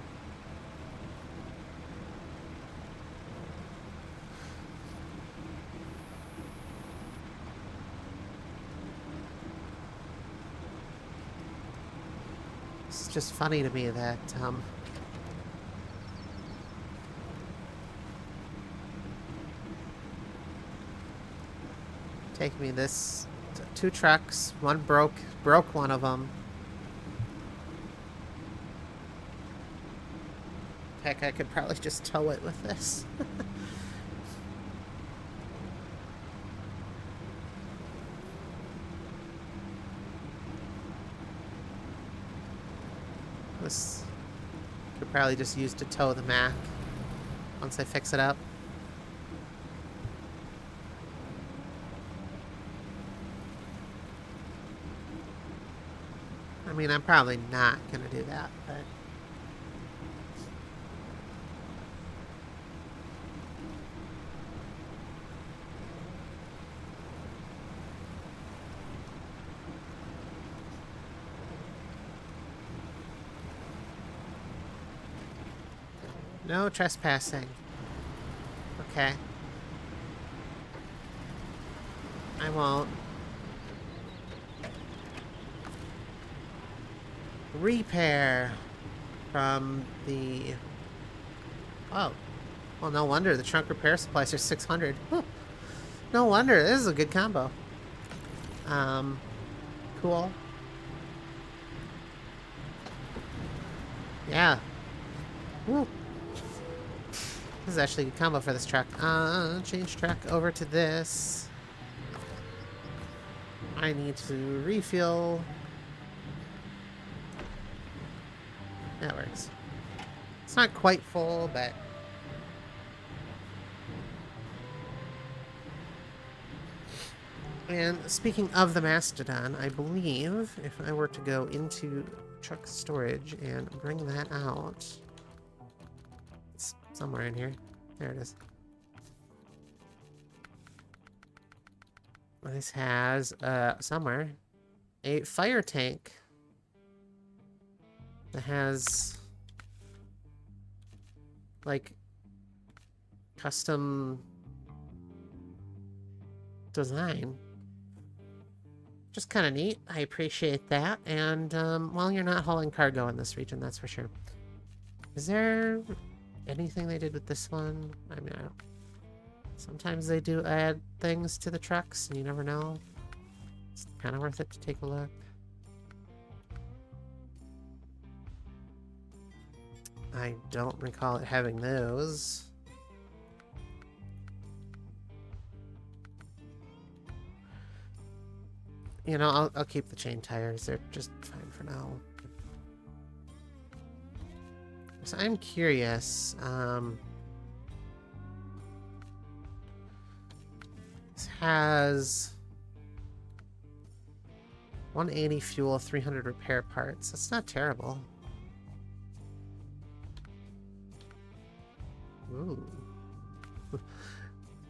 It's just funny to me that, take me this... 2 trucks, one broke one of them. Heck, I could probably just tow it with this. This could probably just use to tow the Mac once I fix it up. I mean, I'm probably not gonna do that, but... No trespassing. Okay. I won't. Repair from the... Oh. Well, no wonder. The trunk repair supplies are 600. Huh. No wonder. This is a good combo. Cool. Yeah. Woo. This is actually a good combo for this truck. Change truck over to this. I need to refuel. That works. It's not quite full, but... And speaking of the Mastodon, I believe if I were to go into truck storage and bring that out... It's somewhere in here. There it is. This has, somewhere, a fire tank that has, like, custom design. Just kind of neat. I appreciate that. And, well, you're not hauling cargo in this region, that's for sure. Is there anything they did with this one? I mean, I don't... Sometimes they do add things to the trucks, and you never know. It's kind of worth it to take a look. I don't recall it having those. You know, I'll keep the chain tires. They're just fine for now. So I'm curious. This has 180 fuel, 300 repair parts. That's not terrible. Ooh.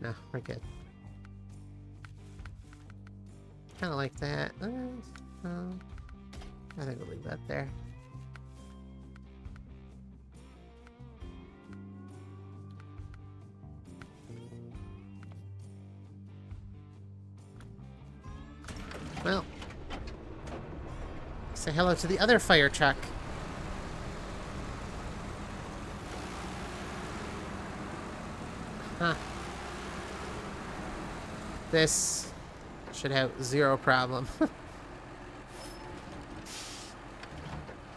No, we're good. Kind of like that. I think we'll leave that there. Well, say hello to the other fire truck. Huh. This should have zero problem.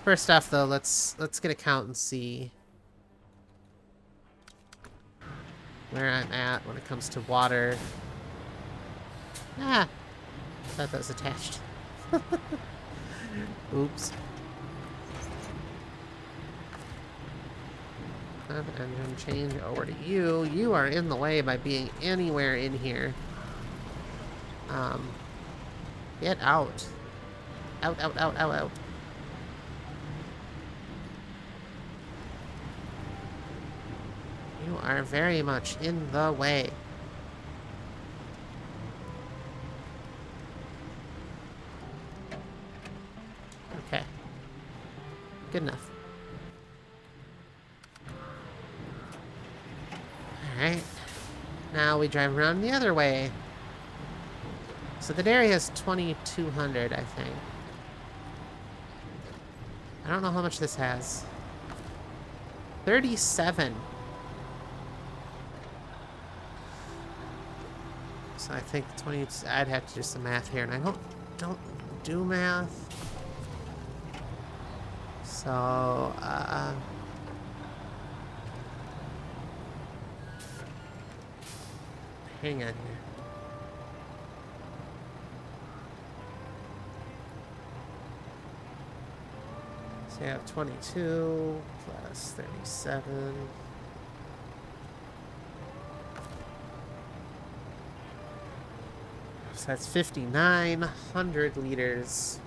First off, though, let's get a count and see where I'm at when it comes to water. Ah, I thought that was attached. Oops. Engine change over to you. You are in the way by being anywhere in here. Get out. Out, out, out, out, out. You are very much in the way. Okay. Good enough. Alright. Now we drive around the other way. So the dairy has 2,200, I think. I don't know how much this has. 37. So I think 20... I'd have to do some math here, and I don't do math. So, hang on here. So you have 22 plus 37. So that's 5,900 liters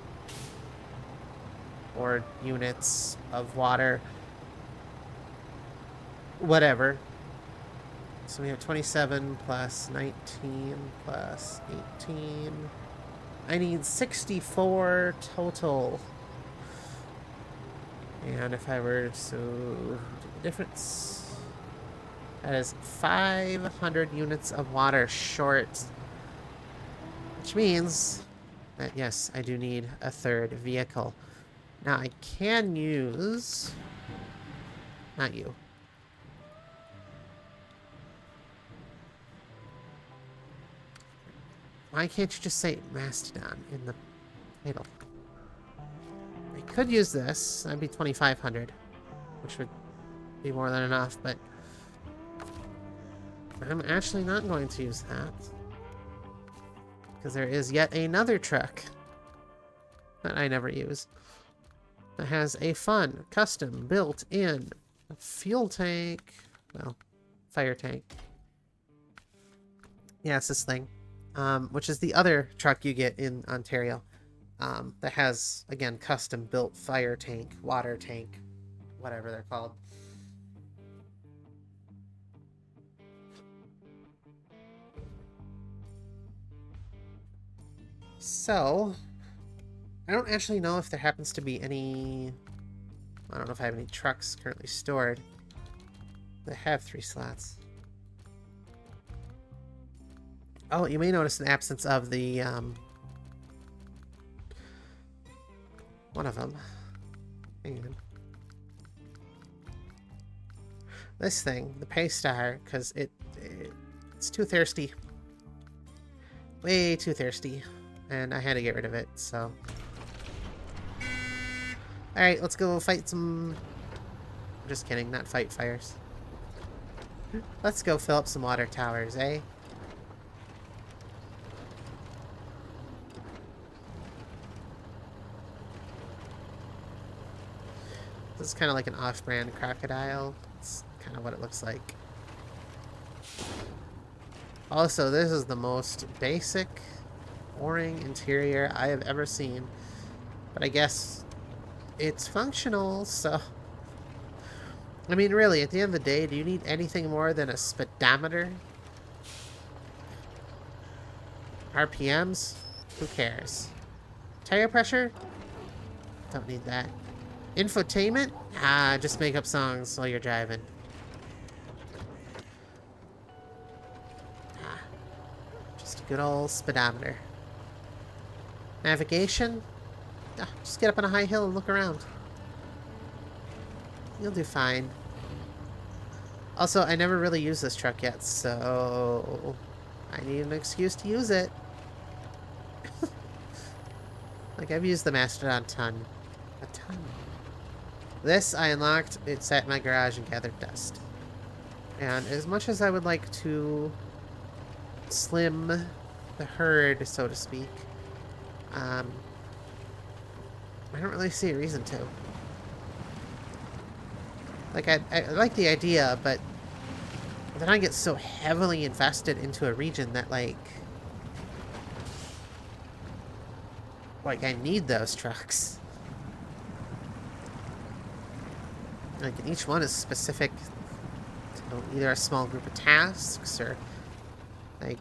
or units of water. Whatever. So we have 27 plus 19 plus 18. I need 64 total. And if I were to do the difference, that is 500 units of water short. Which means that, yes, I do need a third vehicle. Now, I can use... Not you. Why can't you just say Mastodon in the title? I could use this. That'd be 2,500. Which would be more than enough, but... I'm actually not going to use that. Because there is yet another truck that I never use that has a fun, custom, built-in fuel tank. Well, fire tank. Yeah, it's this thing. Which is the other truck you get in Ontario. That has, again, custom-built fire tank, water tank, whatever they're called. So, I don't actually know if there happens to be any... I don't know if I have any trucks currently stored that have 3 slots. Oh, you may notice an absence of the, one of them. Hang on. This thing, the Paystar, because it's too thirsty. Way too thirsty. And I had to get rid of it, so... Alright, let's go fight some... I'm just kidding, not fight fires. Let's go fill up some water towers, eh? This is kind of like an off-brand crocodile. It's kind of what it looks like. Also, this is the most basic boring interior I have ever seen. But I guess it's functional, so... I mean, really, at the end of the day, do you need anything more than a speedometer? RPMs? Who cares? Tire pressure? Don't need that. Infotainment? Ah, just make up songs while you're driving. Ah, just a good old speedometer. Navigation? Ah, just get up on a high hill and look around. You'll do fine. Also, I never really used this truck yet, so... I need an excuse to use it. Like, I've used the Mastodon a ton. This I unlocked, it sat in my garage and gathered dust. And as much as I would like to slim the herd, so to speak, I don't really see a reason to. Like, I like the idea, but then I get so heavily invested into a region that, like I need those trucks. Like, and each one is specific either a small group of tasks or, like,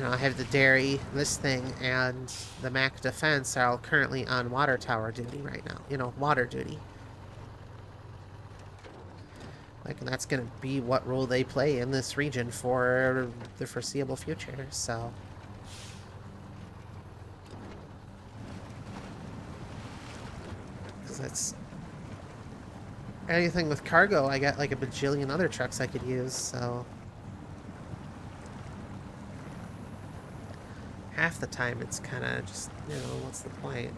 I have the dairy, this thing, and the Mac Defense are all currently on water tower duty right now. Water duty. Like, and that's going to be what role they play in this region for the foreseeable future, so... Because that's... Anything with cargo, I got like a bajillion other trucks I could use, so... Half the time it's kind of just, what's the point?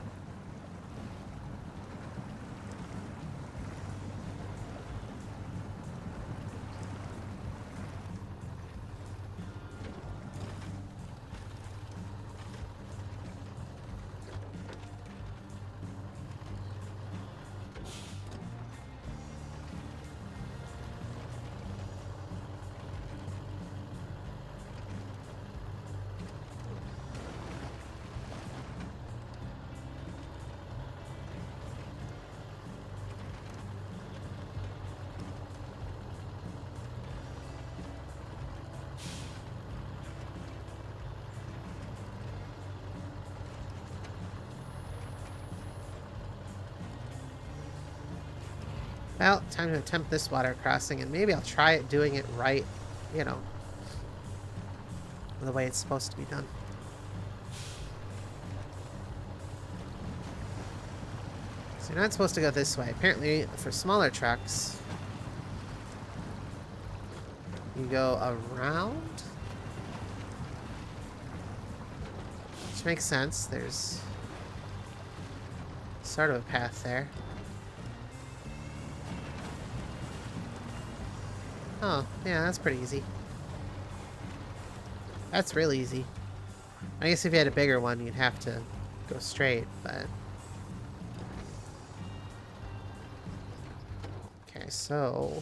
Well, time to attempt this water crossing, and maybe I'll try doing it right, the way it's supposed to be done. So you're not supposed to go this way. Apparently, for smaller trucks, you go around. Which makes sense. There's sort of a path there. Oh, yeah, that's pretty easy. That's real easy. I guess if you had a bigger one, you'd have to go straight, but... Okay, so...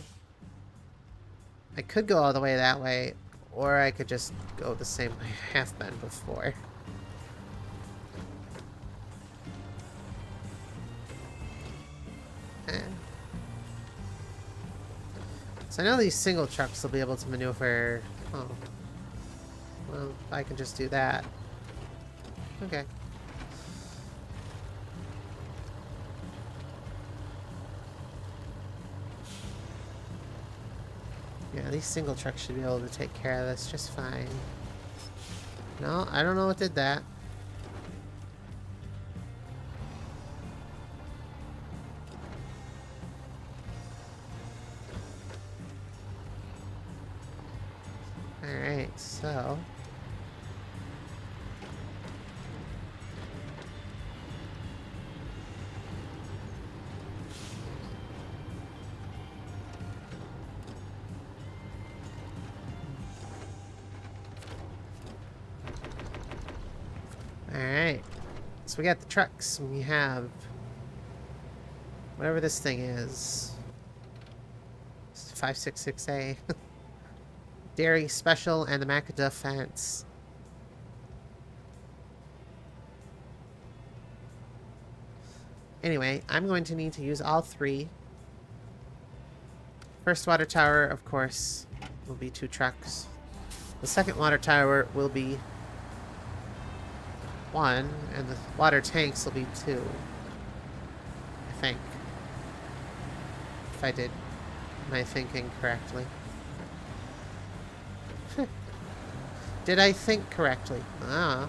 I could go all the way that way, or I could just go the same way I have been before. So I know these single trucks will be able to maneuver... Oh. Well, I can just do that. Okay. Yeah, these single trucks should be able to take care of this just fine. No, I don't know what did that. Alright, so... Alright. So we got the trucks, and we have... whatever this thing is. 566A. Dairy Special and the Mac Defense. Anyway, I'm going to need to use all three. First water tower, of course, will be 2 trucks. The second water tower will be 1, and the water tanks will be 2. I think. If I did my thinking correctly. Did I think correctly? Ah.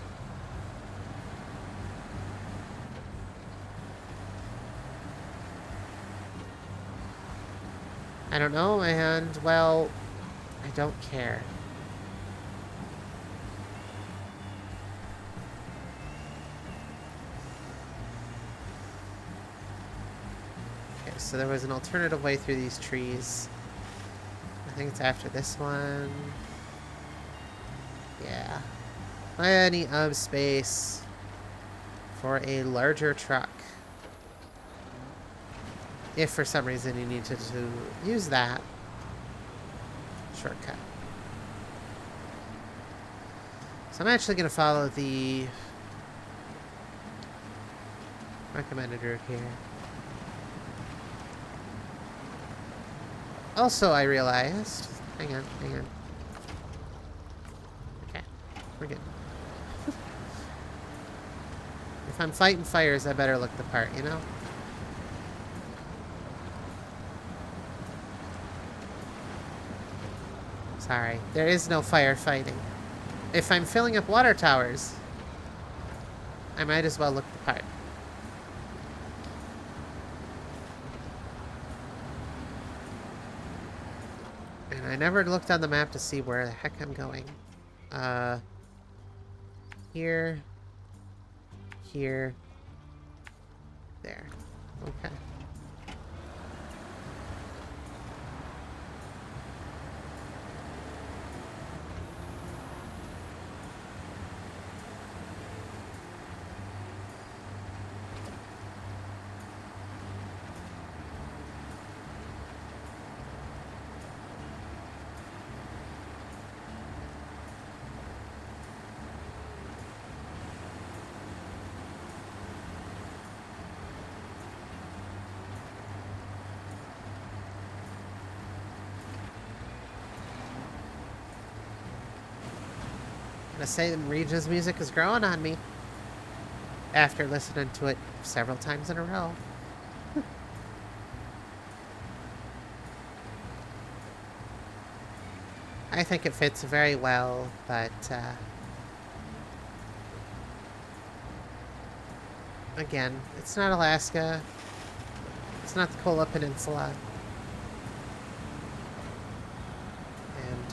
I don't know, and, well, I don't care. Okay, so there was an alternative way through these trees. I think it's after this one. Yeah. Plenty of space for a larger truck. If for some reason you needed to use that shortcut. So I'm actually going to follow the recommended route here. Also, I realized... Hang on, hang on. Okay, we're good. If I'm fighting fires, I better look the part, you know? Sorry, there is no firefighting. If I'm filling up water towers, I might as well look the part. And I never looked on the map to see where the heck I'm going. Here. Here. There. Okay. I say Regina's music is growing on me after listening to it several times in a row. I think it fits very well, but again, it's not Alaska. It's not the Kola Peninsula.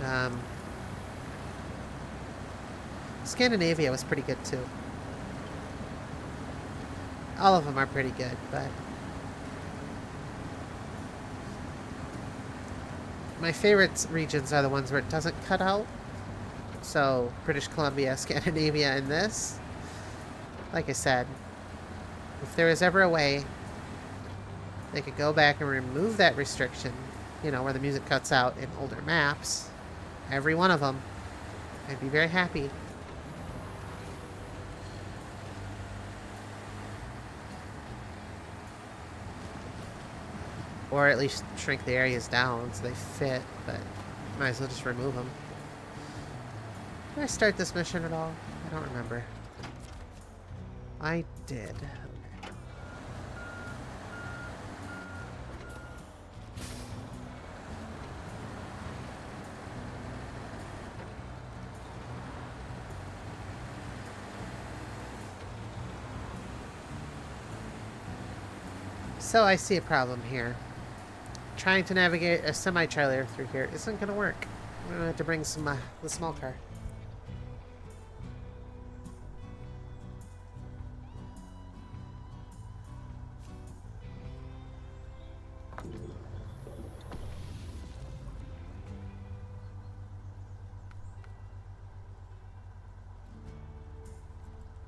And Scandinavia was pretty good too. All of them are pretty good, but my favorite regions are the ones where it doesn't cut out. So, British Columbia, Scandinavia, and this. Like I said, if there was ever a way they could go back and remove that restriction, you know, where the music cuts out in older maps, every one of them, I'd be very happy. Or at least shrink the areas down so they fit, but might as well just remove them. Did I start this mission at all? I don't remember. I did. So I see a problem here. Trying to navigate a semi-trailer through here isn't going to work. I'm going to have to bring some the small car.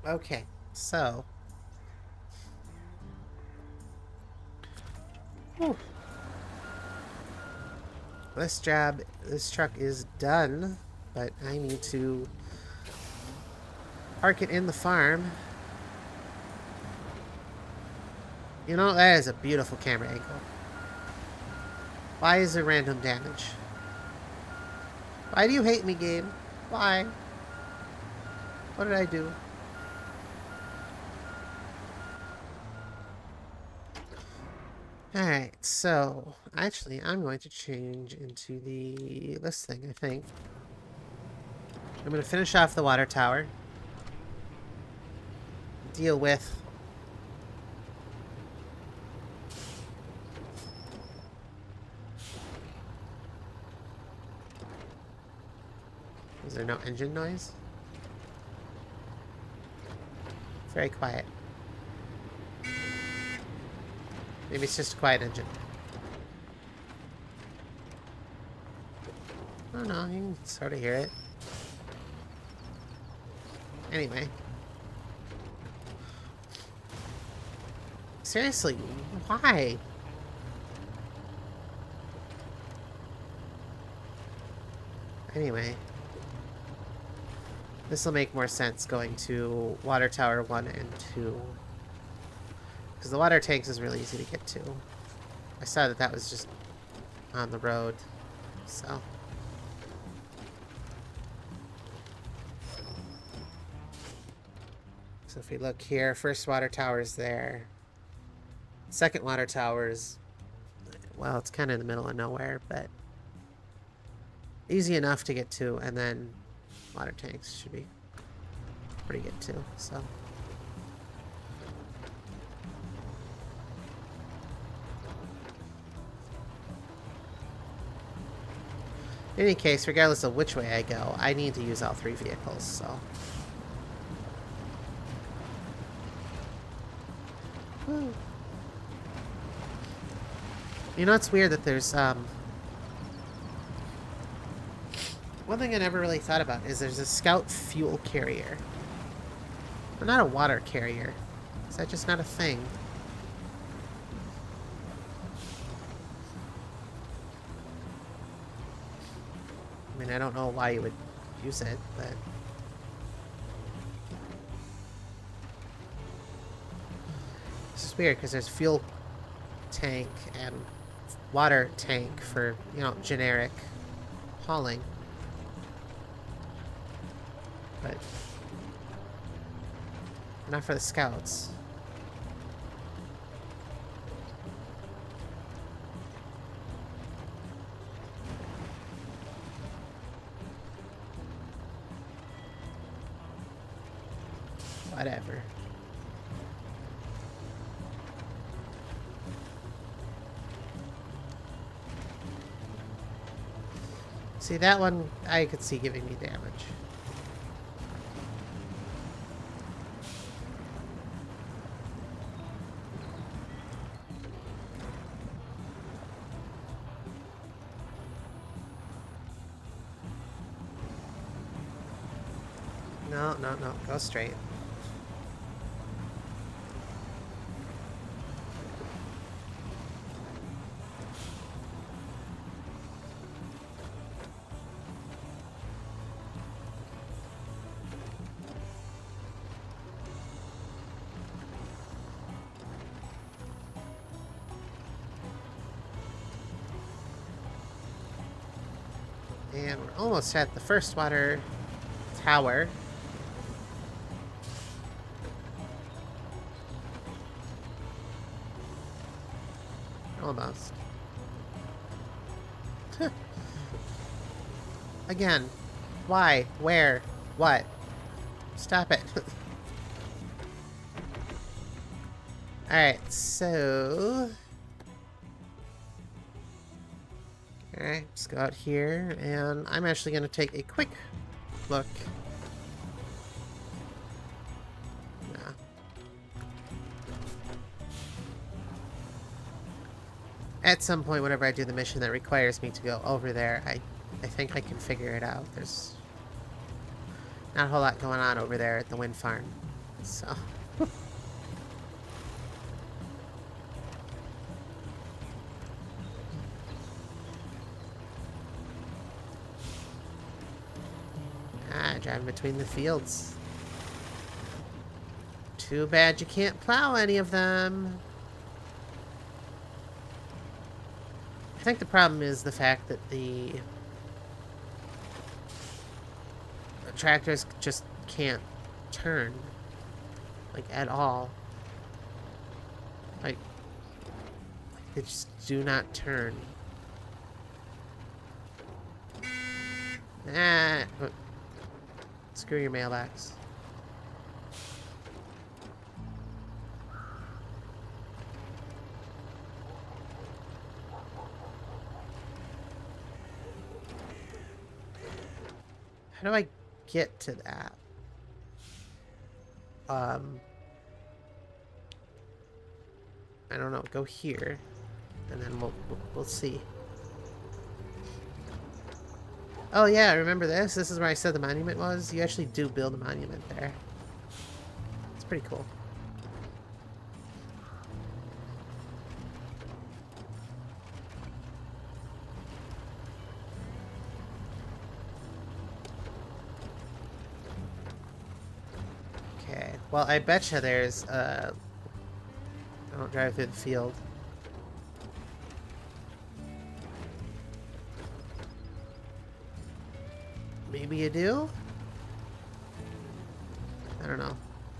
Okay, so... Whew. This truck is done, but I need to park it in the farm. You know, that is a beautiful camera angle. Why is there random damage? Why do you hate me, game? Why? What did I do? Alright, so actually I'm going to change into this thing, I think. I'm going to finish off the water tower. Deal with Is there no engine noise? Very quiet. Maybe it's just a quiet engine. Oh no, you can sort of hear it. Anyway. Seriously, why? Anyway. This will make more sense going to Water Tower 1 and 2. Because the water tanks is really easy to get to. I saw that was just on the road. So. So if we look here, first water tower is there. Second water tower is, well, it's kind of in the middle of nowhere, but easy enough to get to. And then water tanks should be pretty good too. So. In any case, regardless of which way I go, I need to use all 3 vehicles, so. Woo. You know, it's weird that there's, one thing I never really thought about is there's a scout fuel carrier. But not a water carrier. Is that just not a thing? I mean, I don't know why you would use it, but... This is weird, because there's fuel tank and water tank for, you know, generic hauling. But... not for the scouts. Whatever. See, that one I could see giving me damage. No, no, no. Go straight. And we're almost at the first water tower. Almost. Again. Why? Where? What? Stop it. Alright, so... Alright, let's go out here, and I'm actually going to take a quick look. Nah. At some point, whenever I do the mission that requires me to go over there, I think I can figure it out. There's not a whole lot going on over there at the wind farm, so... Driving between the fields. Too bad you can't plow any of them. I think the problem is the fact that the tractors just can't turn. Like, at all. Like, they just do not turn. Ah. Screw your mailbox. How do I get to that? I don't know. Go here, and then we'll see. Oh yeah, remember this? This is where I said the monument was? You actually do build a monument there. It's pretty cool. Okay, well I betcha there's, I don't drive through the field. maybe you do? I don't know.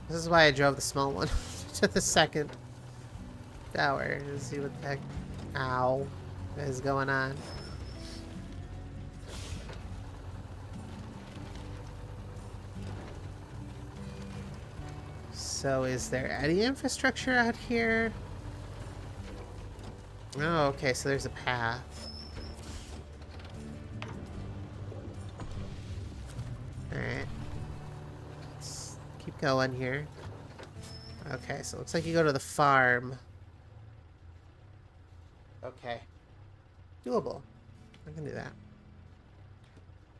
This is why I drove the small one to the second tower to see what the heck ow is going on. So is there any infrastructure out here? Oh, okay, so there's a path. Alright. Let's keep going here. Okay, so it looks like you go to the farm. Okay. Doable. I can do that.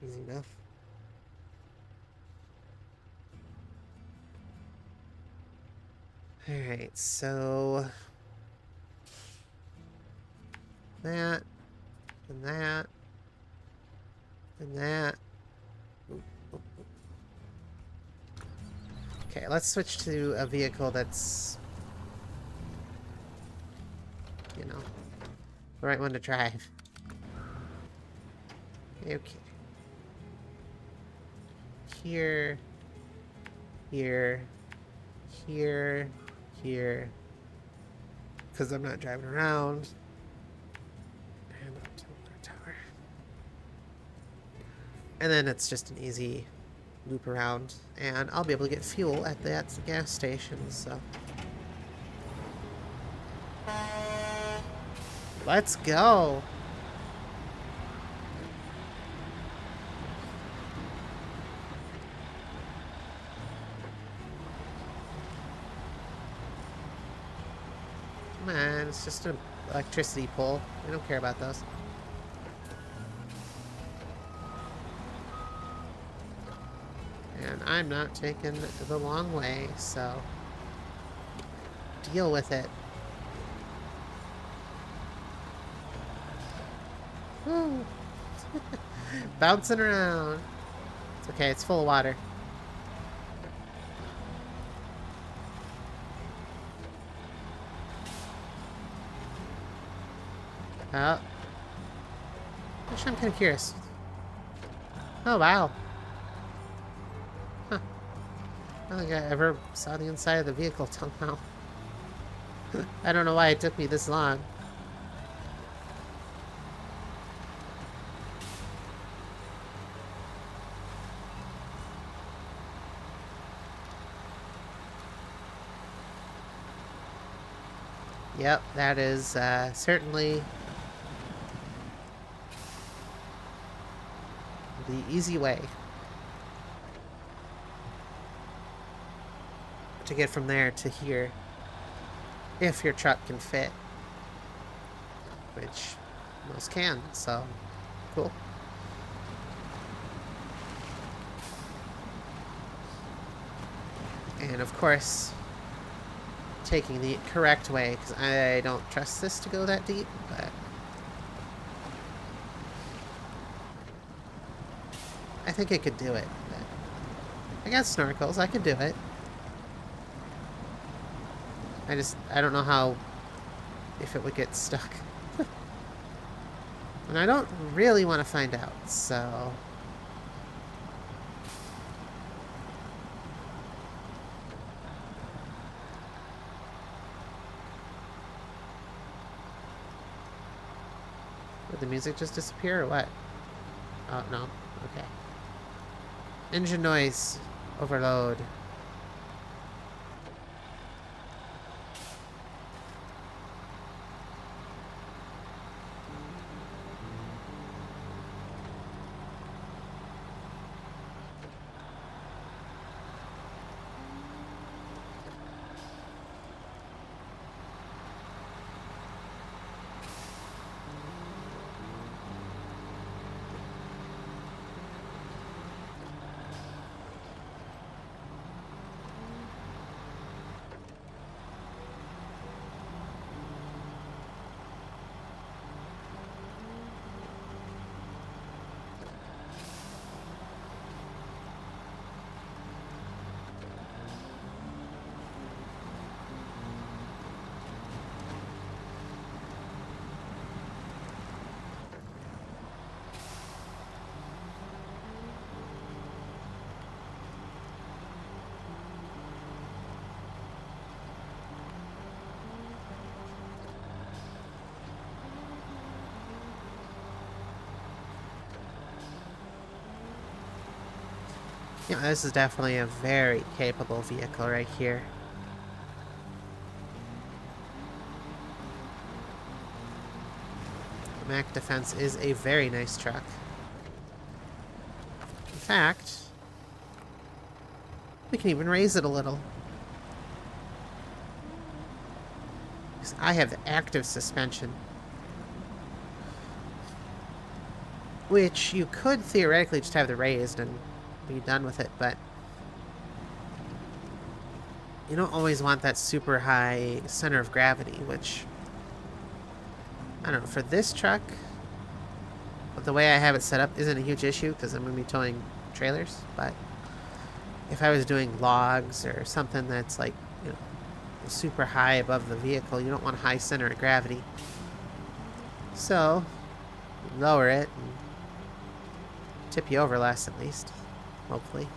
Easy enough. Alright, so... that. And that. And that. Okay, let's switch to a vehicle that's... you know, the right one to drive. Okay. Here. Here. Here. Here. Because I'm not driving around. And up to the tower. And then it's just an easy loop around. And I'll be able to get fuel at that gas station, so... let's go! Man, it's just an electricity pole. We don't care about those. And I'm not taking the long way, so deal with it. Woo. Bouncing around. It's okay, it's full of water. Oh. Actually, I'm kind of curious. Oh, wow. Huh. I don't think I ever saw the inside of the vehicle till now. I don't know why it took me this long. Yep, that is certainly the easy way to get from there to here, if your truck can fit, which most can, so cool. And of course, taking the correct way, because I don't trust this to go that deep, but I think it could do it. But I got snorkels, I could do it. I don't know how, if it would get stuck. And I don't really want to find out, so... Did the music just disappear or what? Oh, no. Okay. Engine noise overload. Yeah, this is definitely a very capable vehicle right here. The Mac Defense is a very nice truck. In fact, we can even raise it a little. Because I have the active suspension. Which you could theoretically just have the raised and be done with it, but you don't always want that super high center of gravity, which, I don't know, for this truck, but the way I have it set up isn't a huge issue because I'm going to be towing trailers, but if I was doing logs or something that's like, you know, super high above the vehicle, you don't want a high center of gravity. So, lower it and tip you over less at least, hopefully.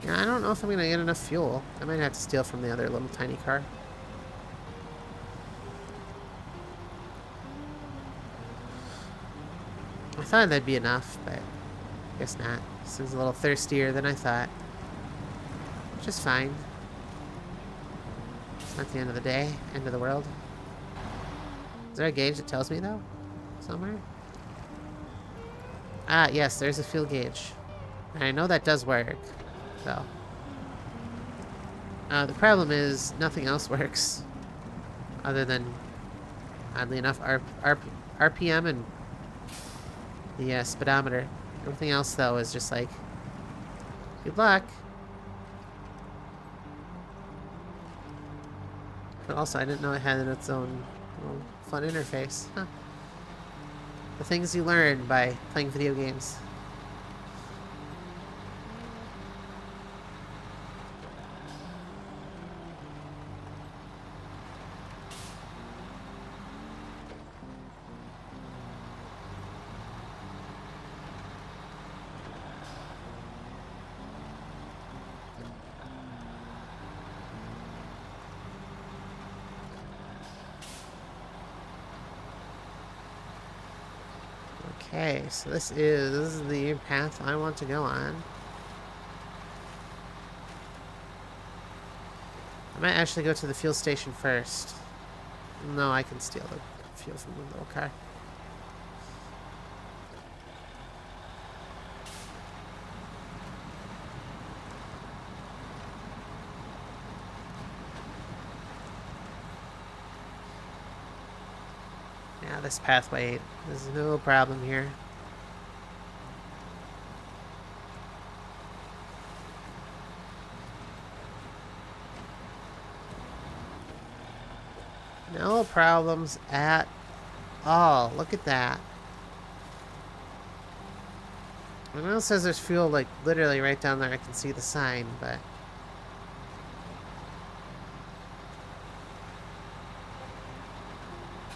Yeah, I don't know if I'm going to get enough fuel. I might have to steal from the other little tiny car. I thought that'd be enough, but I guess not. This is a little thirstier than I thought. Which is fine. It's not the end of the day, end of the world. Is there a gauge that tells me, though? Somewhere? Ah, yes, there's a fuel gauge. And I know that does work, though. The problem is nothing else works. Other than, oddly enough, RPM and the speedometer. Everything else, though, is just like, good luck. But also, I didn't know it had its own little fun interface. Huh. The things you learn by playing video games. Okay, so this is the path I want to go on. I might actually go to the fuel station first. No, I can steal the fuel from the little car. Yeah, this pathway, there's no problem here. No problems at all. Look at that. I know it says there's fuel, like, literally right down there. I can see the sign, but...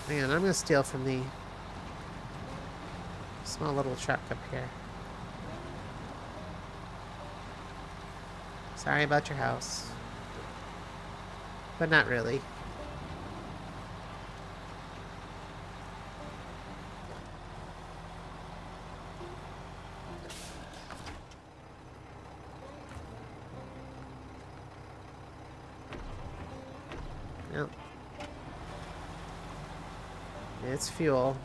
Man, I'm gonna steal from the small little truck up here. Sorry about your house. But not really. Nope. It's fuel.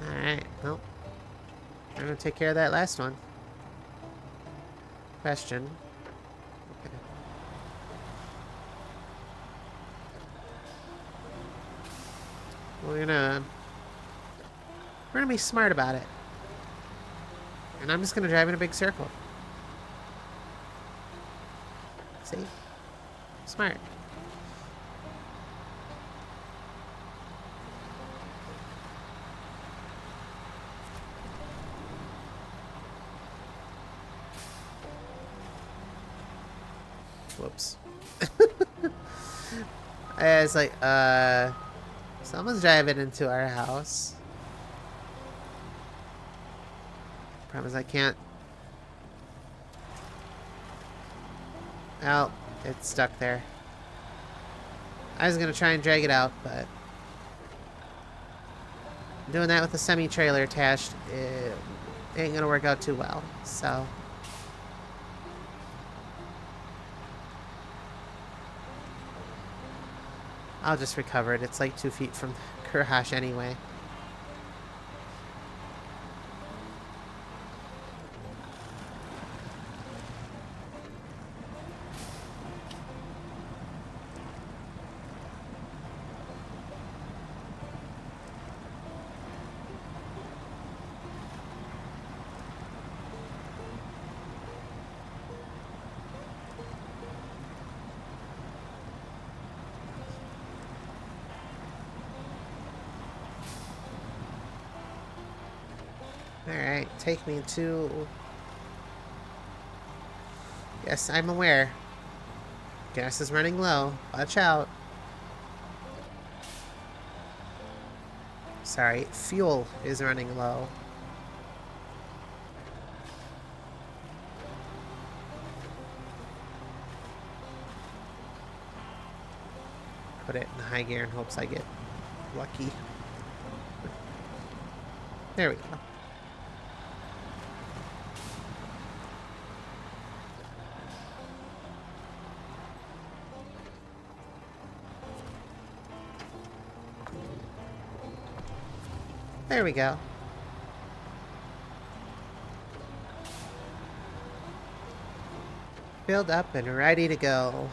Alright, well. I'm gonna take care of that last one. Question. Okay. We're gonna be smart about it. And I'm just gonna drive in a big circle. See? Smart. Whoops. It's like, someone's driving into our house. Problem is I can't... Oh, it's stuck there. I was gonna try and drag it out, but... doing that with a semi-trailer attached, it ain't gonna work out too well, so... I'll just recover it. It's like 2 feet from the garage anyway. Alright, take me to... Yes, I'm aware. Gas is running low. Watch out. Sorry, fuel is running low. Put it in high gear in hopes I get lucky. There we go. There we go. Filled up and ready to go.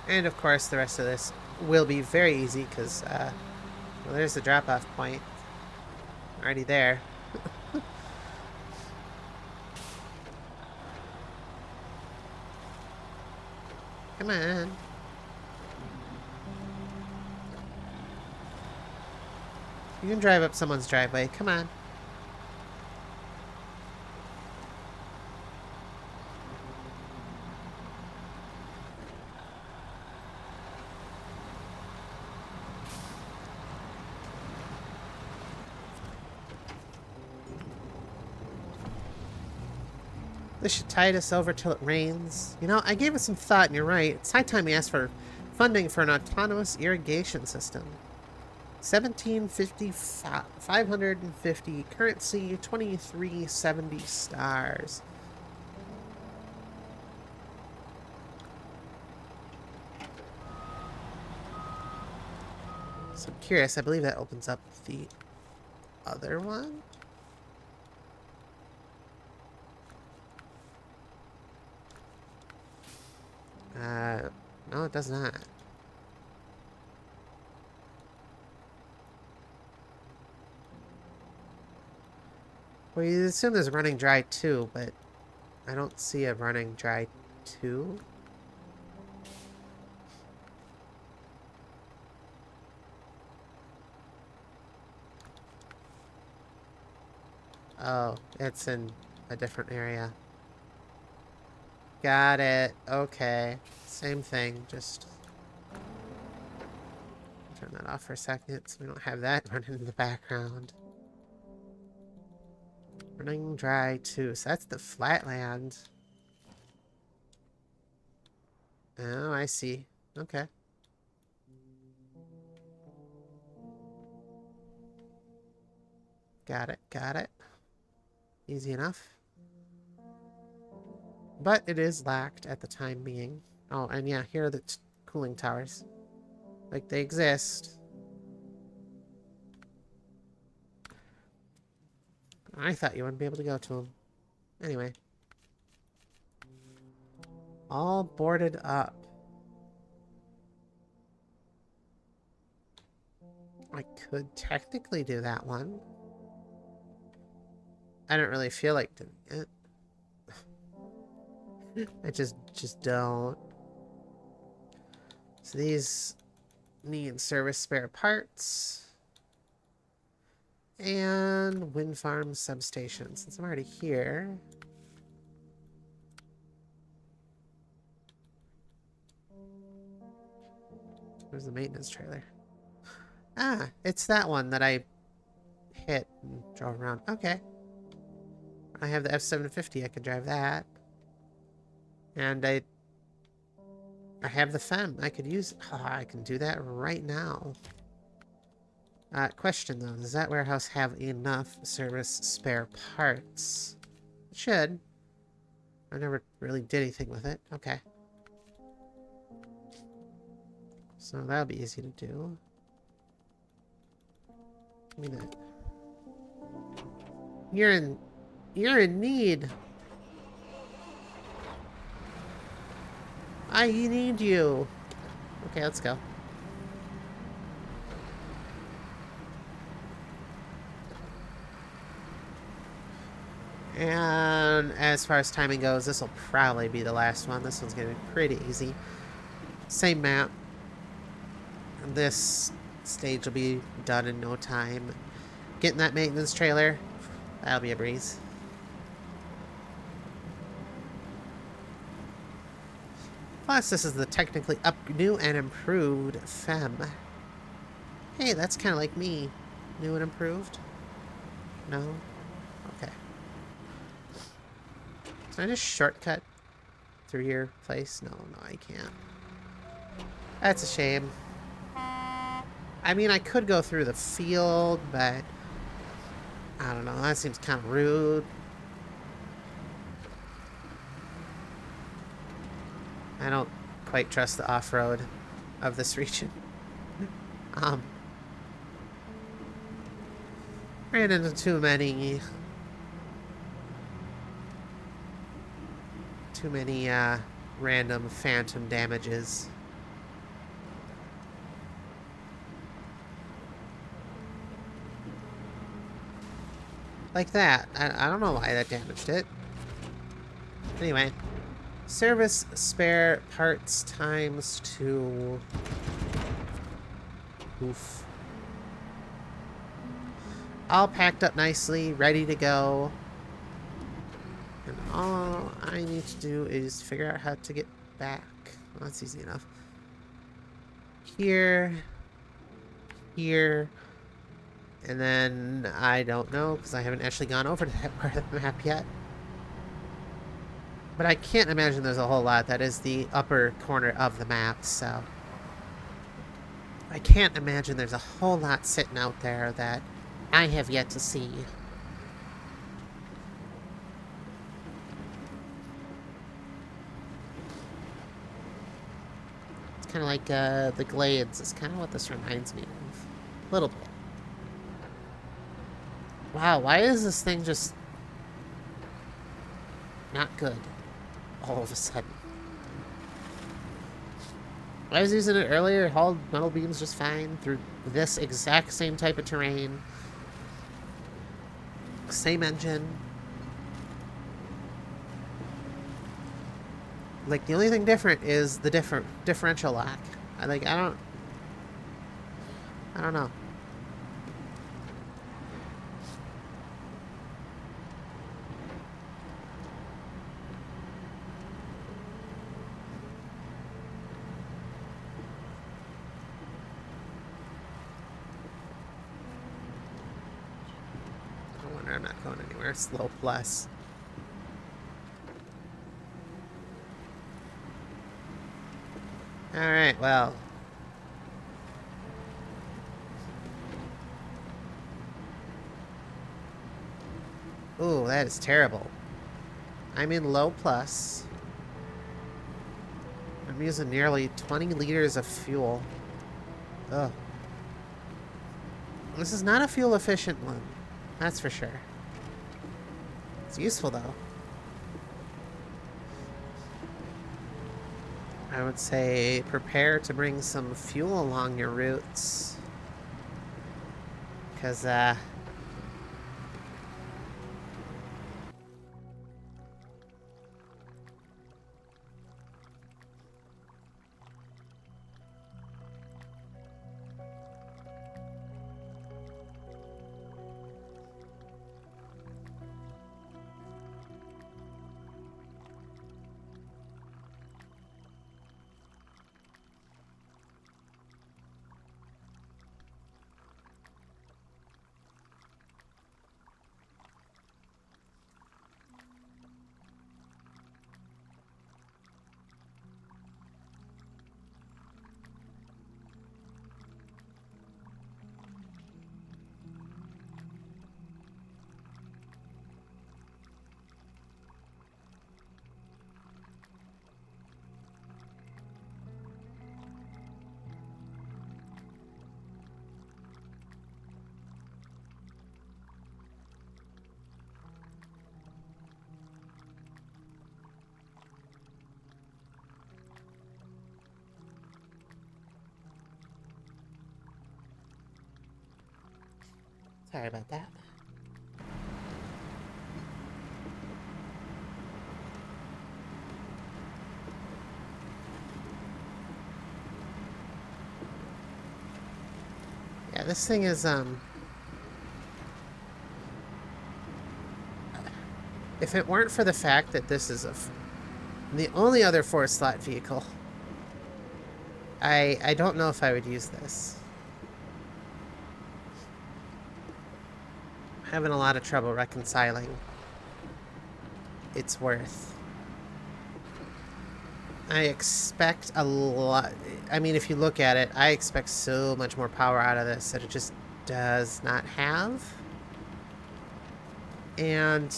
And of course, the rest of this will be very easy because, well, there's the drop-off point. Already there. Come on. You can drive up someone's driveway. Come on. This should tide us over till it rains. You know, I gave it some thought, and you're right. It's high time we asked for funding for an autonomous irrigation system. 1750, 550 currency, 2370 stars. So I'm curious. I believe that opens up the other one. No, it does not. Well, you assume there's running dry too, but I don't see a running dry too. Oh, it's in a different area. Got it. Okay. Same thing, just turn that off for a second so we don't have that running in the background. Running dry too, so that's the flatland. Oh, I see. Okay. Got it, got it. Easy enough. But it is lacked at the time being. Oh, and yeah, here are the cooling towers. Like, they exist. I thought you wouldn't be able to go to them. Anyway. All boarded up. I could technically do that one. I don't really feel like doing it. I just don't. So these need service spare parts. And wind farm substation. Since I'm already here. Where's the maintenance trailer? Ah, it's that one that I hit and drove around. Okay. I have the F750. I can drive that. And I have the FEMM. I could use... Oh, I can do that right now. Question, though. Does that warehouse have enough service spare parts? It should. I never really did anything with it. Okay. So that'll be easy to do. Give me that. You're in need. I need you. Okay, let's go. And as far as timing goes, this will probably be the last one. This one's going to be pretty easy. Same map. This stage will be done in no time. Getting that maintenance trailer, that'll be a breeze. Plus, this is the technically new and improved FEMM. Hey, that's kind of like me. New and improved? No? Okay. Can I just shortcut through your place? No, I can't. That's a shame. I mean, I could go through the field, but I don't know. That seems kind of rude. I don't quite trust the off-road of this region. Ran into too many random phantom damages. Like that. I don't know why that damaged it. Anyway. Service spare parts times 2. Oof. All packed up nicely, ready to go. And all I need to do is figure out how to get back. Well, that's easy enough. Here. Here. And then I don't know, because I haven't actually gone over to that part of the map yet. But I can't imagine there's a whole lot. That is the upper corner of the map, so... I can't imagine there's a whole lot sitting out there that I have yet to see. It's kind of like the Glades. It's kind of what this reminds me of. A little bit. Wow, why is this thing just... not good? All of a sudden. I was using it earlier, it hauled metal beams just fine through this exact same type of terrain. Same engine. Like, the only thing different is the differential lock. I don't know. I'm not going anywhere. Slow plus. Alright, well. Ooh, that is terrible. I'm in low plus. I'm using nearly 20 liters of fuel. Ugh. This is not a fuel efficient one. That's for sure. It's useful, though. I would say prepare to bring some fuel along your routes. Because, sorry about that. Yeah, this thing is, if it weren't for the fact that this is the only other 4-slot vehicle, I don't know if I would use this. I'm having a lot of trouble reconciling its worth. I expect a lot. I mean, if you look at it, I expect so much more power out of this that it just does not have. And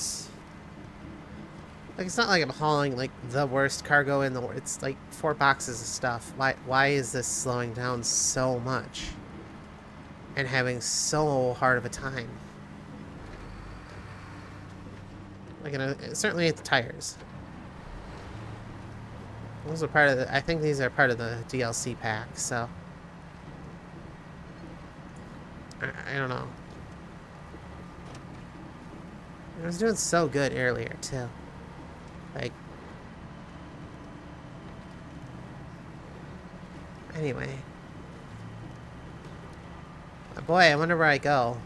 like, it's not like I'm hauling like the worst cargo in the world. It's like 4 boxes of stuff. Why is this slowing down so much and having so hard of a time? Like, certainly at the tires. Those are part of the. I think these are part of the DLC pack. So I don't know. I was doing so good earlier too. Like, anyway. Boy, I wonder where I go.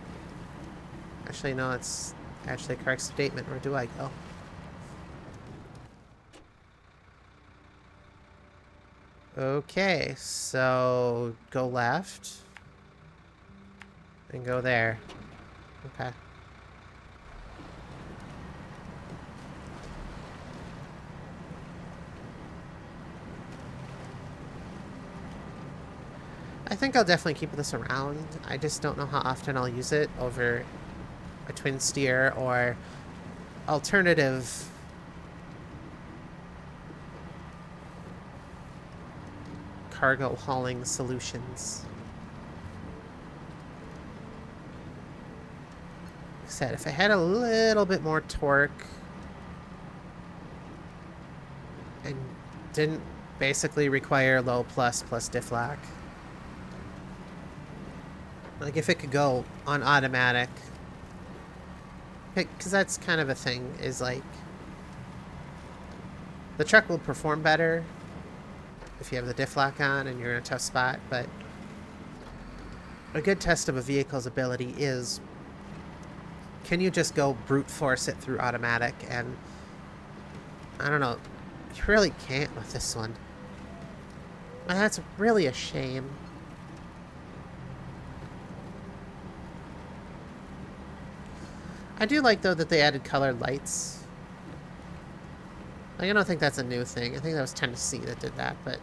Actually, no, it's actually a correct statement. Where do I go? Okay, so go left. And go there. Okay. I think I'll definitely keep this around. I just don't know how often I'll use it over a twin steer or alternative cargo hauling solutions. Like I said, if I had a little bit more torque and didn't basically require low plus diff lock. Like, if it could go on automatic. Because that's kind of a thing, is like, the truck will perform better if you have the diff lock on and you're in a tough spot, but a good test of a vehicle's ability is, can you just go brute force it through automatic? And I don't know, you really can't with this one. And that's really a shame. I do like, though, that they added colored lights. Like, I don't think that's a new thing. I think that was Tennessee that did that, but...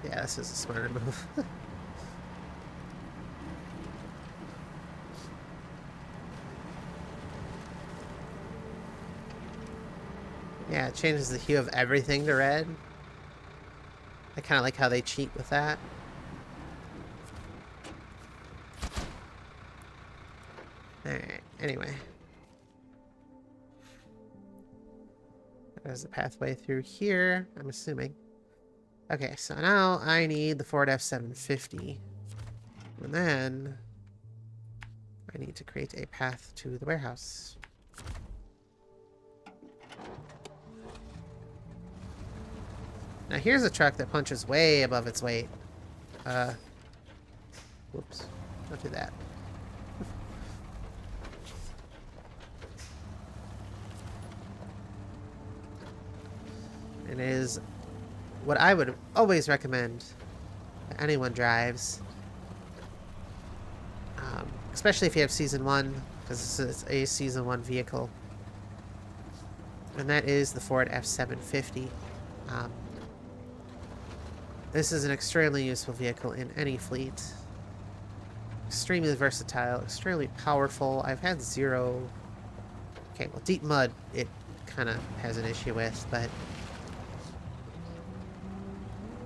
yeah, this is a smarter move. Yeah, it changes the hue of everything to red. I kind of like how they cheat with that. Alright, anyway. There's a pathway through here, I'm assuming. Okay, so now I need the Ford F-750. And then I need to create a path to the warehouse. Now here's a truck that punches way above its weight. Whoops. Don't do that. It is what I would always recommend that anyone drives. Especially if you have Season 1, because this is a Season 1 vehicle. And that is the Ford F-750. This is an extremely useful vehicle in any fleet. Extremely versatile, extremely powerful. I've had zero... Okay, well, deep mud, it kind of has an issue with, but...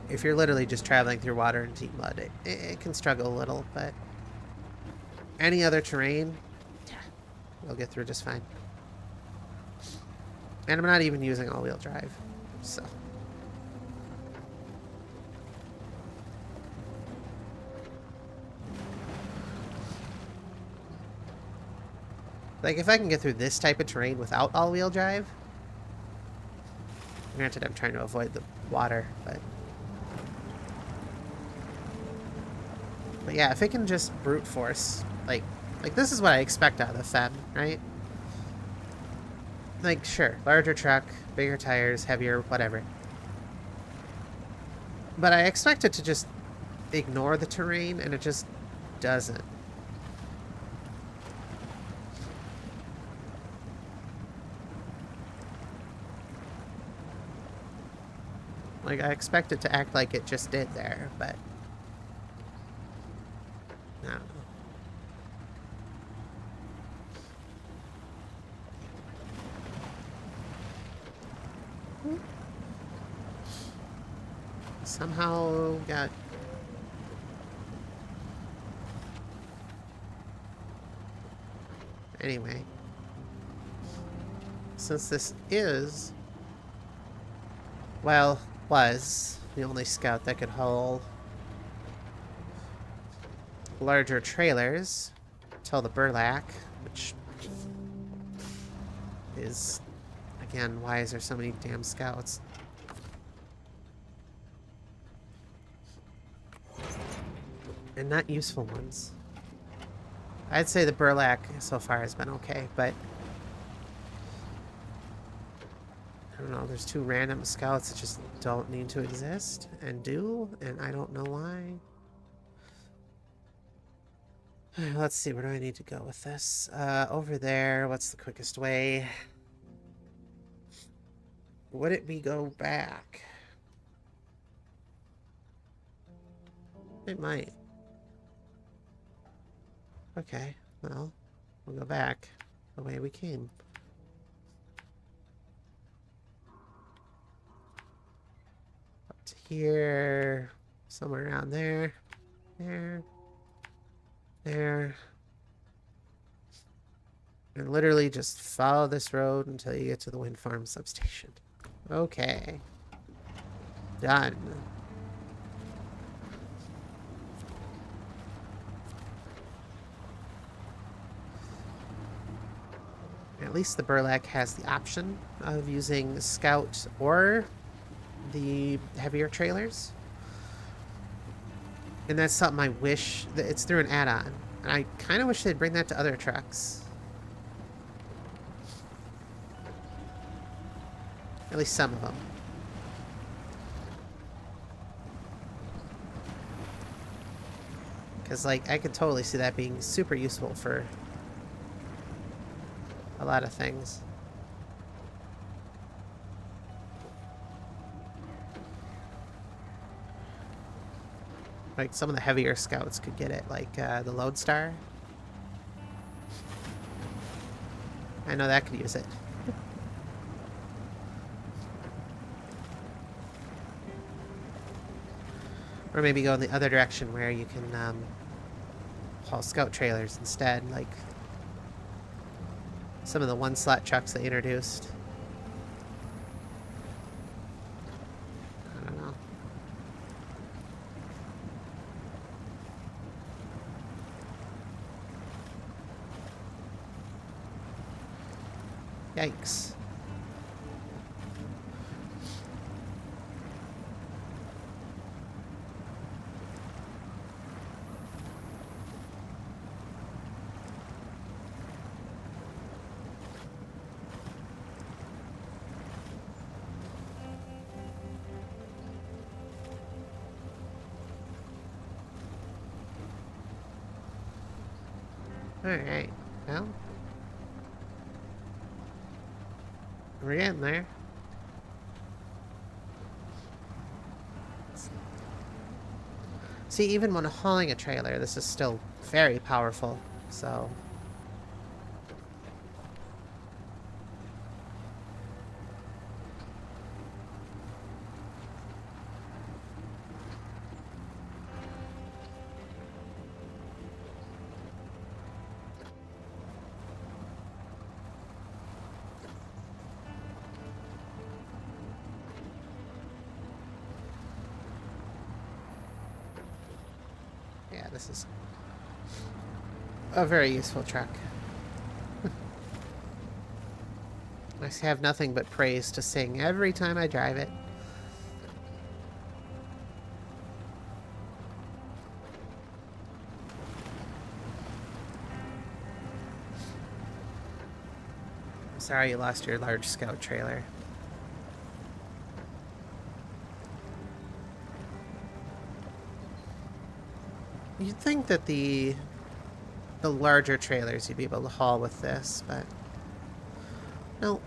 If you're literally just traveling through water and deep mud, it can struggle a little, but... Any other terrain, yeah, we'll get through just fine. And I'm not even using all-wheel drive, so... Like, if I can get through this type of terrain without all-wheel drive... Granted, I'm trying to avoid the water, but... But yeah, if it can just brute force, like this is what I expect out of the FEMM, right? Like, sure, larger truck, bigger tires, heavier, whatever. But I expect it to just ignore the terrain, and it just doesn't. Like, I expect it to act like it just did there, but... I don't know. Somehow got... Anyway. Since this is... Well, was the only scout that could haul larger trailers till the burlap, which is, again, why is there so many damn scouts? And not useful ones. I'd say the burlap so far has been okay, but I don't know, there's two random scouts that just don't need to exist and do, and I don't know why. Let's see, where do I need to go with this? Over there, what's the quickest way? Would it be go back? It might. Okay, well, we'll go back the way we came. Up to here, somewhere around there, there, and literally just follow this road until you get to the wind farm substation. Okay. Done. At least the burlap has the option of using Scout or the heavier trailers. And that's something I wish... that it's through an add-on. And I kind of wish they'd bring that to other trucks. At least some of them. Because, like, I could totally see that being super useful for a lot of things. Like, some of the heavier scouts could get it, like the Lodestar. I know that could use it. Or maybe go in the other direction where you can haul scout trailers instead, like some of the one-slot trucks they introduced. Yikes. Alright, well, we're getting there. See, even when hauling a trailer, this is still very powerful, so... Yeah, this is a very useful truck. I have nothing but praise to sing every time I drive it. I'm sorry you lost your large scout trailer. You'd think that the larger trailers you'd be able to haul with this, but no.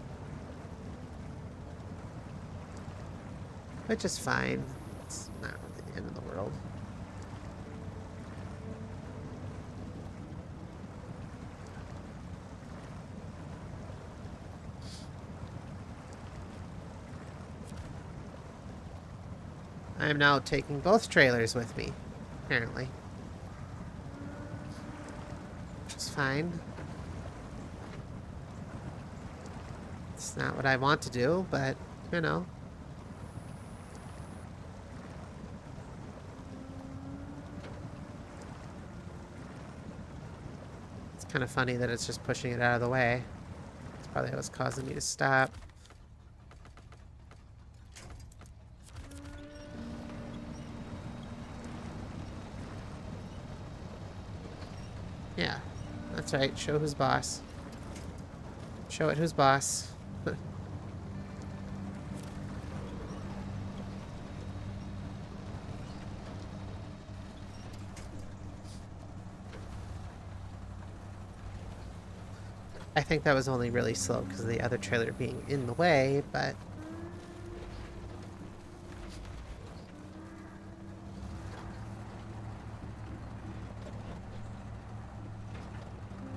Which is fine. It's not really the end of the world. I am now taking both trailers with me, apparently. Which is fine. It's not what I want to do, but, you know. It's kind of funny that it's just pushing it out of the way. It's probably what's causing me to stop. Yeah, that's right. Show who's boss. Show it who's boss. I think that was only really slow because of the other trailer being in the way, but...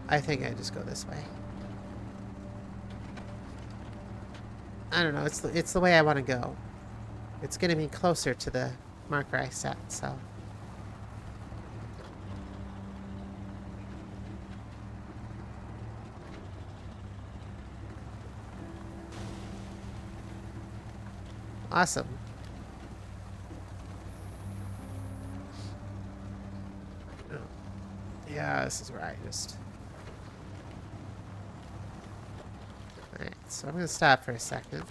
I think I just go this way. I don't know, it's the way I want to go. It's getting me closer to the marker I set, so... Awesome. Oh. Yeah, this is where I just... Alright, so I'm going to stop for a second.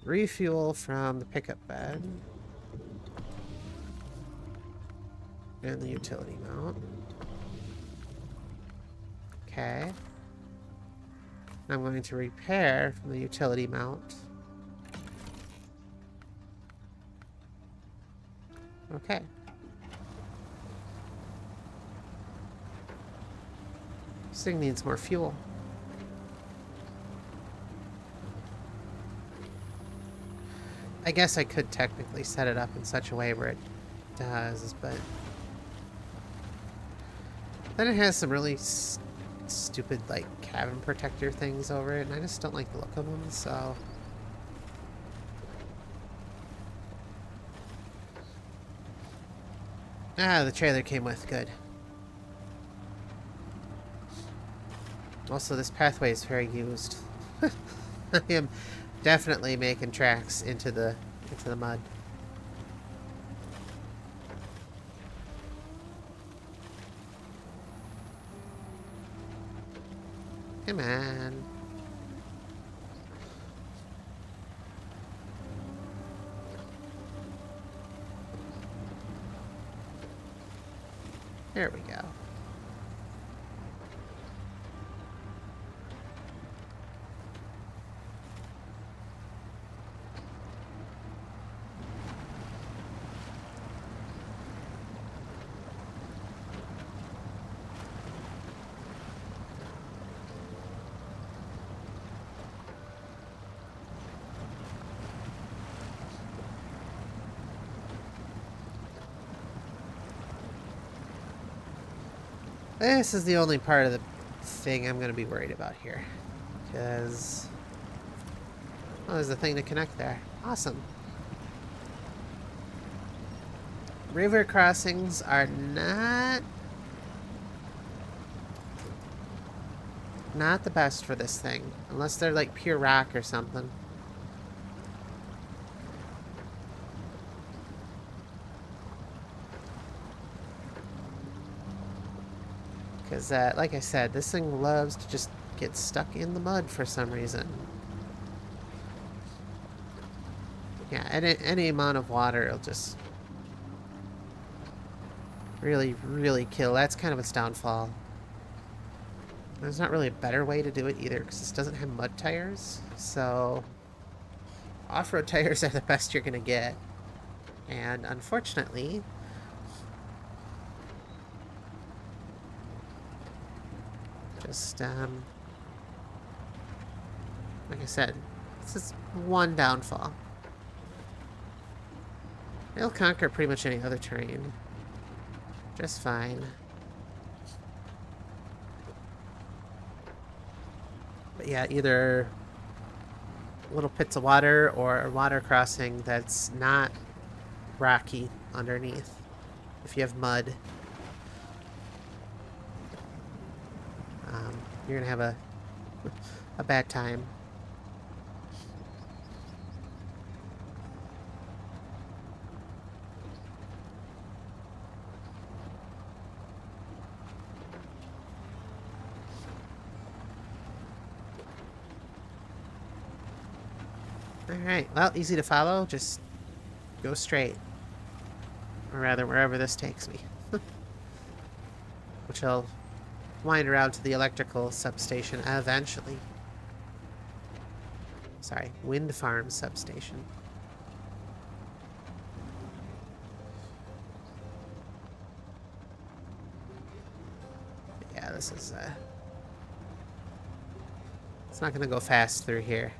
Refuel from the pickup bed. And the utility mount. Okay. I'm going to repair from the utility mount. Okay. This thing needs more fuel. I guess I could technically set it up in such a way where it does, but... Then it has some really stupid, like, cabin protector things over it, and I just don't like the look of them, so... Ah, the trailer came with. Good. Also, this pathway is very used. I am definitely making tracks into the mud. Come on. There we go. This is the only part of the thing I'm going to be worried about here. Because... oh, there's a thing to connect there. Awesome. River crossings are not the best for this thing. Unless they're like pure rock or something. Because, like I said, this thing loves to just get stuck in the mud for some reason. Yeah, any amount of water, it'll just really, really kill. That's kind of its downfall. There's not really a better way to do it either, because this doesn't have mud tires. So, off-road tires are the best you're going to get. And unfortunately... just, like I said, this is one downfall. It'll conquer pretty much any other terrain. Just fine. But yeah, either little pits of water or a water crossing that's not rocky underneath. If you have mud, you're gonna have a bad time. Alright, well, easy to follow. Just go straight. Or rather, wherever this takes me. Which I'll wind around to the electrical substation eventually. Sorry, wind farm substation. Yeah, this is, it's not gonna go fast through here.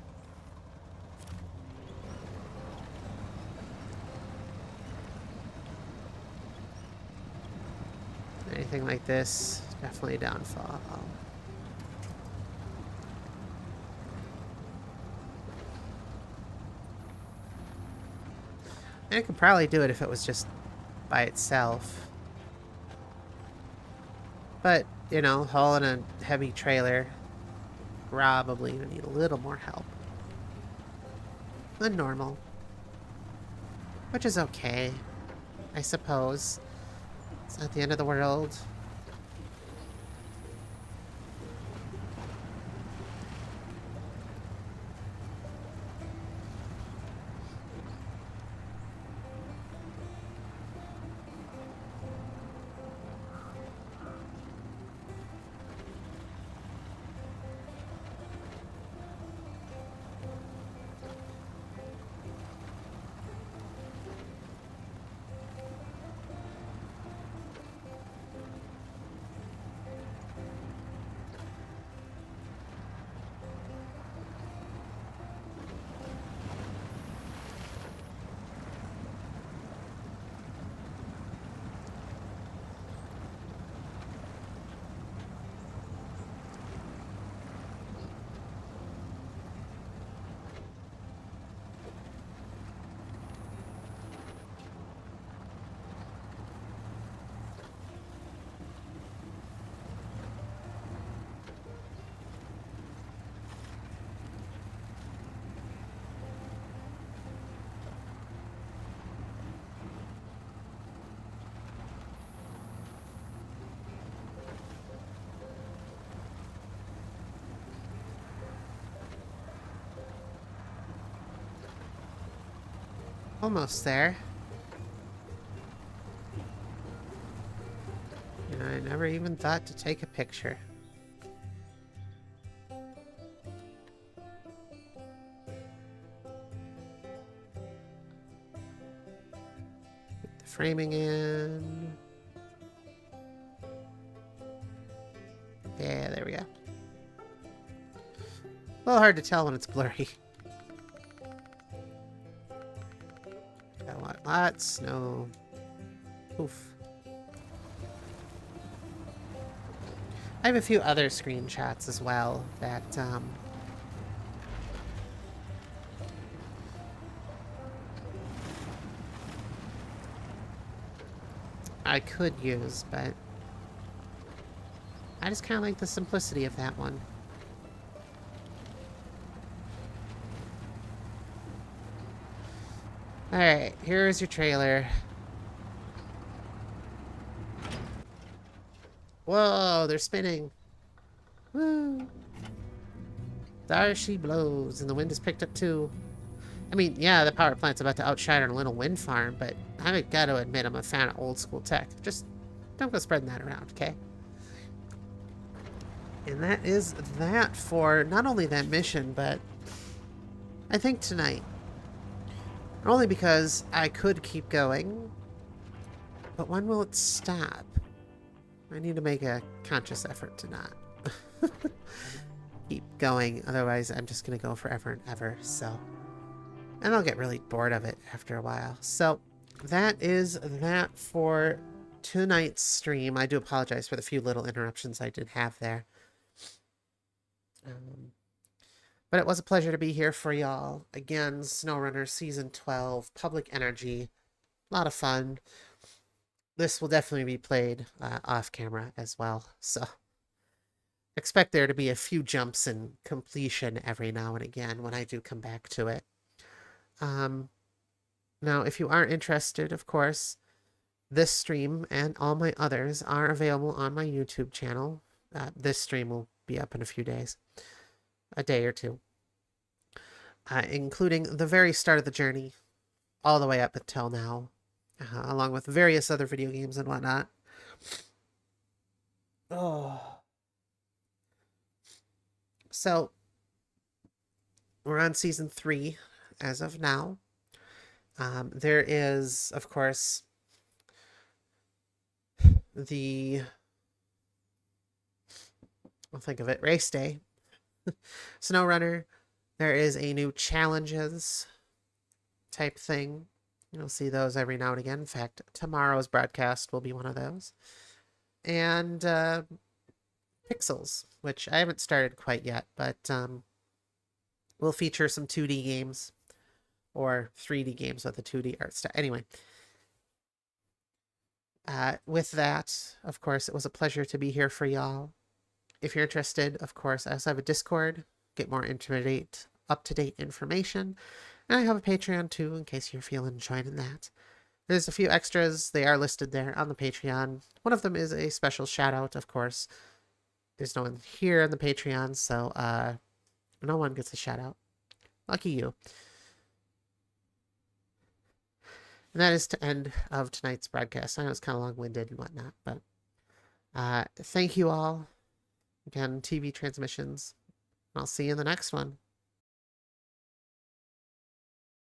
Anything like this, definitely a downfall. I could probably do it if it was just by itself. But, you know, hauling a heavy trailer, probably gonna need a little more help than normal. Which is okay, I suppose. It's not the end of the world. Almost there. never even thought to take a picture. Put the framing in. Yeah, there we go. A little hard to tell when it's blurry. Got lots of snow. Oof. I have a few other screenshots as well that I could use, but I just kind of like the simplicity of that one. Alright, here's your trailer. Whoa, they're spinning. Woo. There she blows, and the wind is picked up too. I mean, yeah, the power plant's about to outshine our little wind farm, but I've got to admit I'm a fan of old school tech. Just don't go spreading that around, okay? And that is that for not only that mission, but I think tonight. Only because I could keep going, but when will it stop? I need to make a conscious effort to not keep going, otherwise I'm just going to go forever and ever, so. And I'll get really bored of it after a while. So, that is that for tonight's stream. I do apologize for the few little interruptions I did have there. But it was a pleasure to be here for y'all. Again, SnowRunner Season 12, Public Energy. A lot of fun. This will definitely be played off camera as well. So expect there to be a few jumps in completion every now and again when I do come back to it. Now, if you are interested, of course, this stream and all my others are available on my YouTube channel. This stream will be up in a few days. A day or two. Including the very start of the journey, all the way up until now, along with various other video games and whatnot. Oh. So, we're on Season 3 as of now. There is, of course, I'll think of it, race day. SnowRunner. There is a new challenges type thing. You'll see those every now and again. In fact, tomorrow's broadcast will be one of those. And Pixels, which I haven't started quite yet, but will feature some 2D games or 3D games with a 2D art style. Anyway, with that, of course, it was a pleasure to be here for y'all. If you're interested, of course, I also have a Discord. Get more up-to-date information. And I have a Patreon too, in case you're feeling joining that. There's a few extras. They are listed there on the Patreon. One of them is a special shout-out, of course. There's no one here on the Patreon, so no one gets a shout-out. Lucky you. And that is the end of tonight's broadcast. I know it's kind of long-winded and whatnot, but thank you all. Again, TV transmissions. I'll see you in the next one.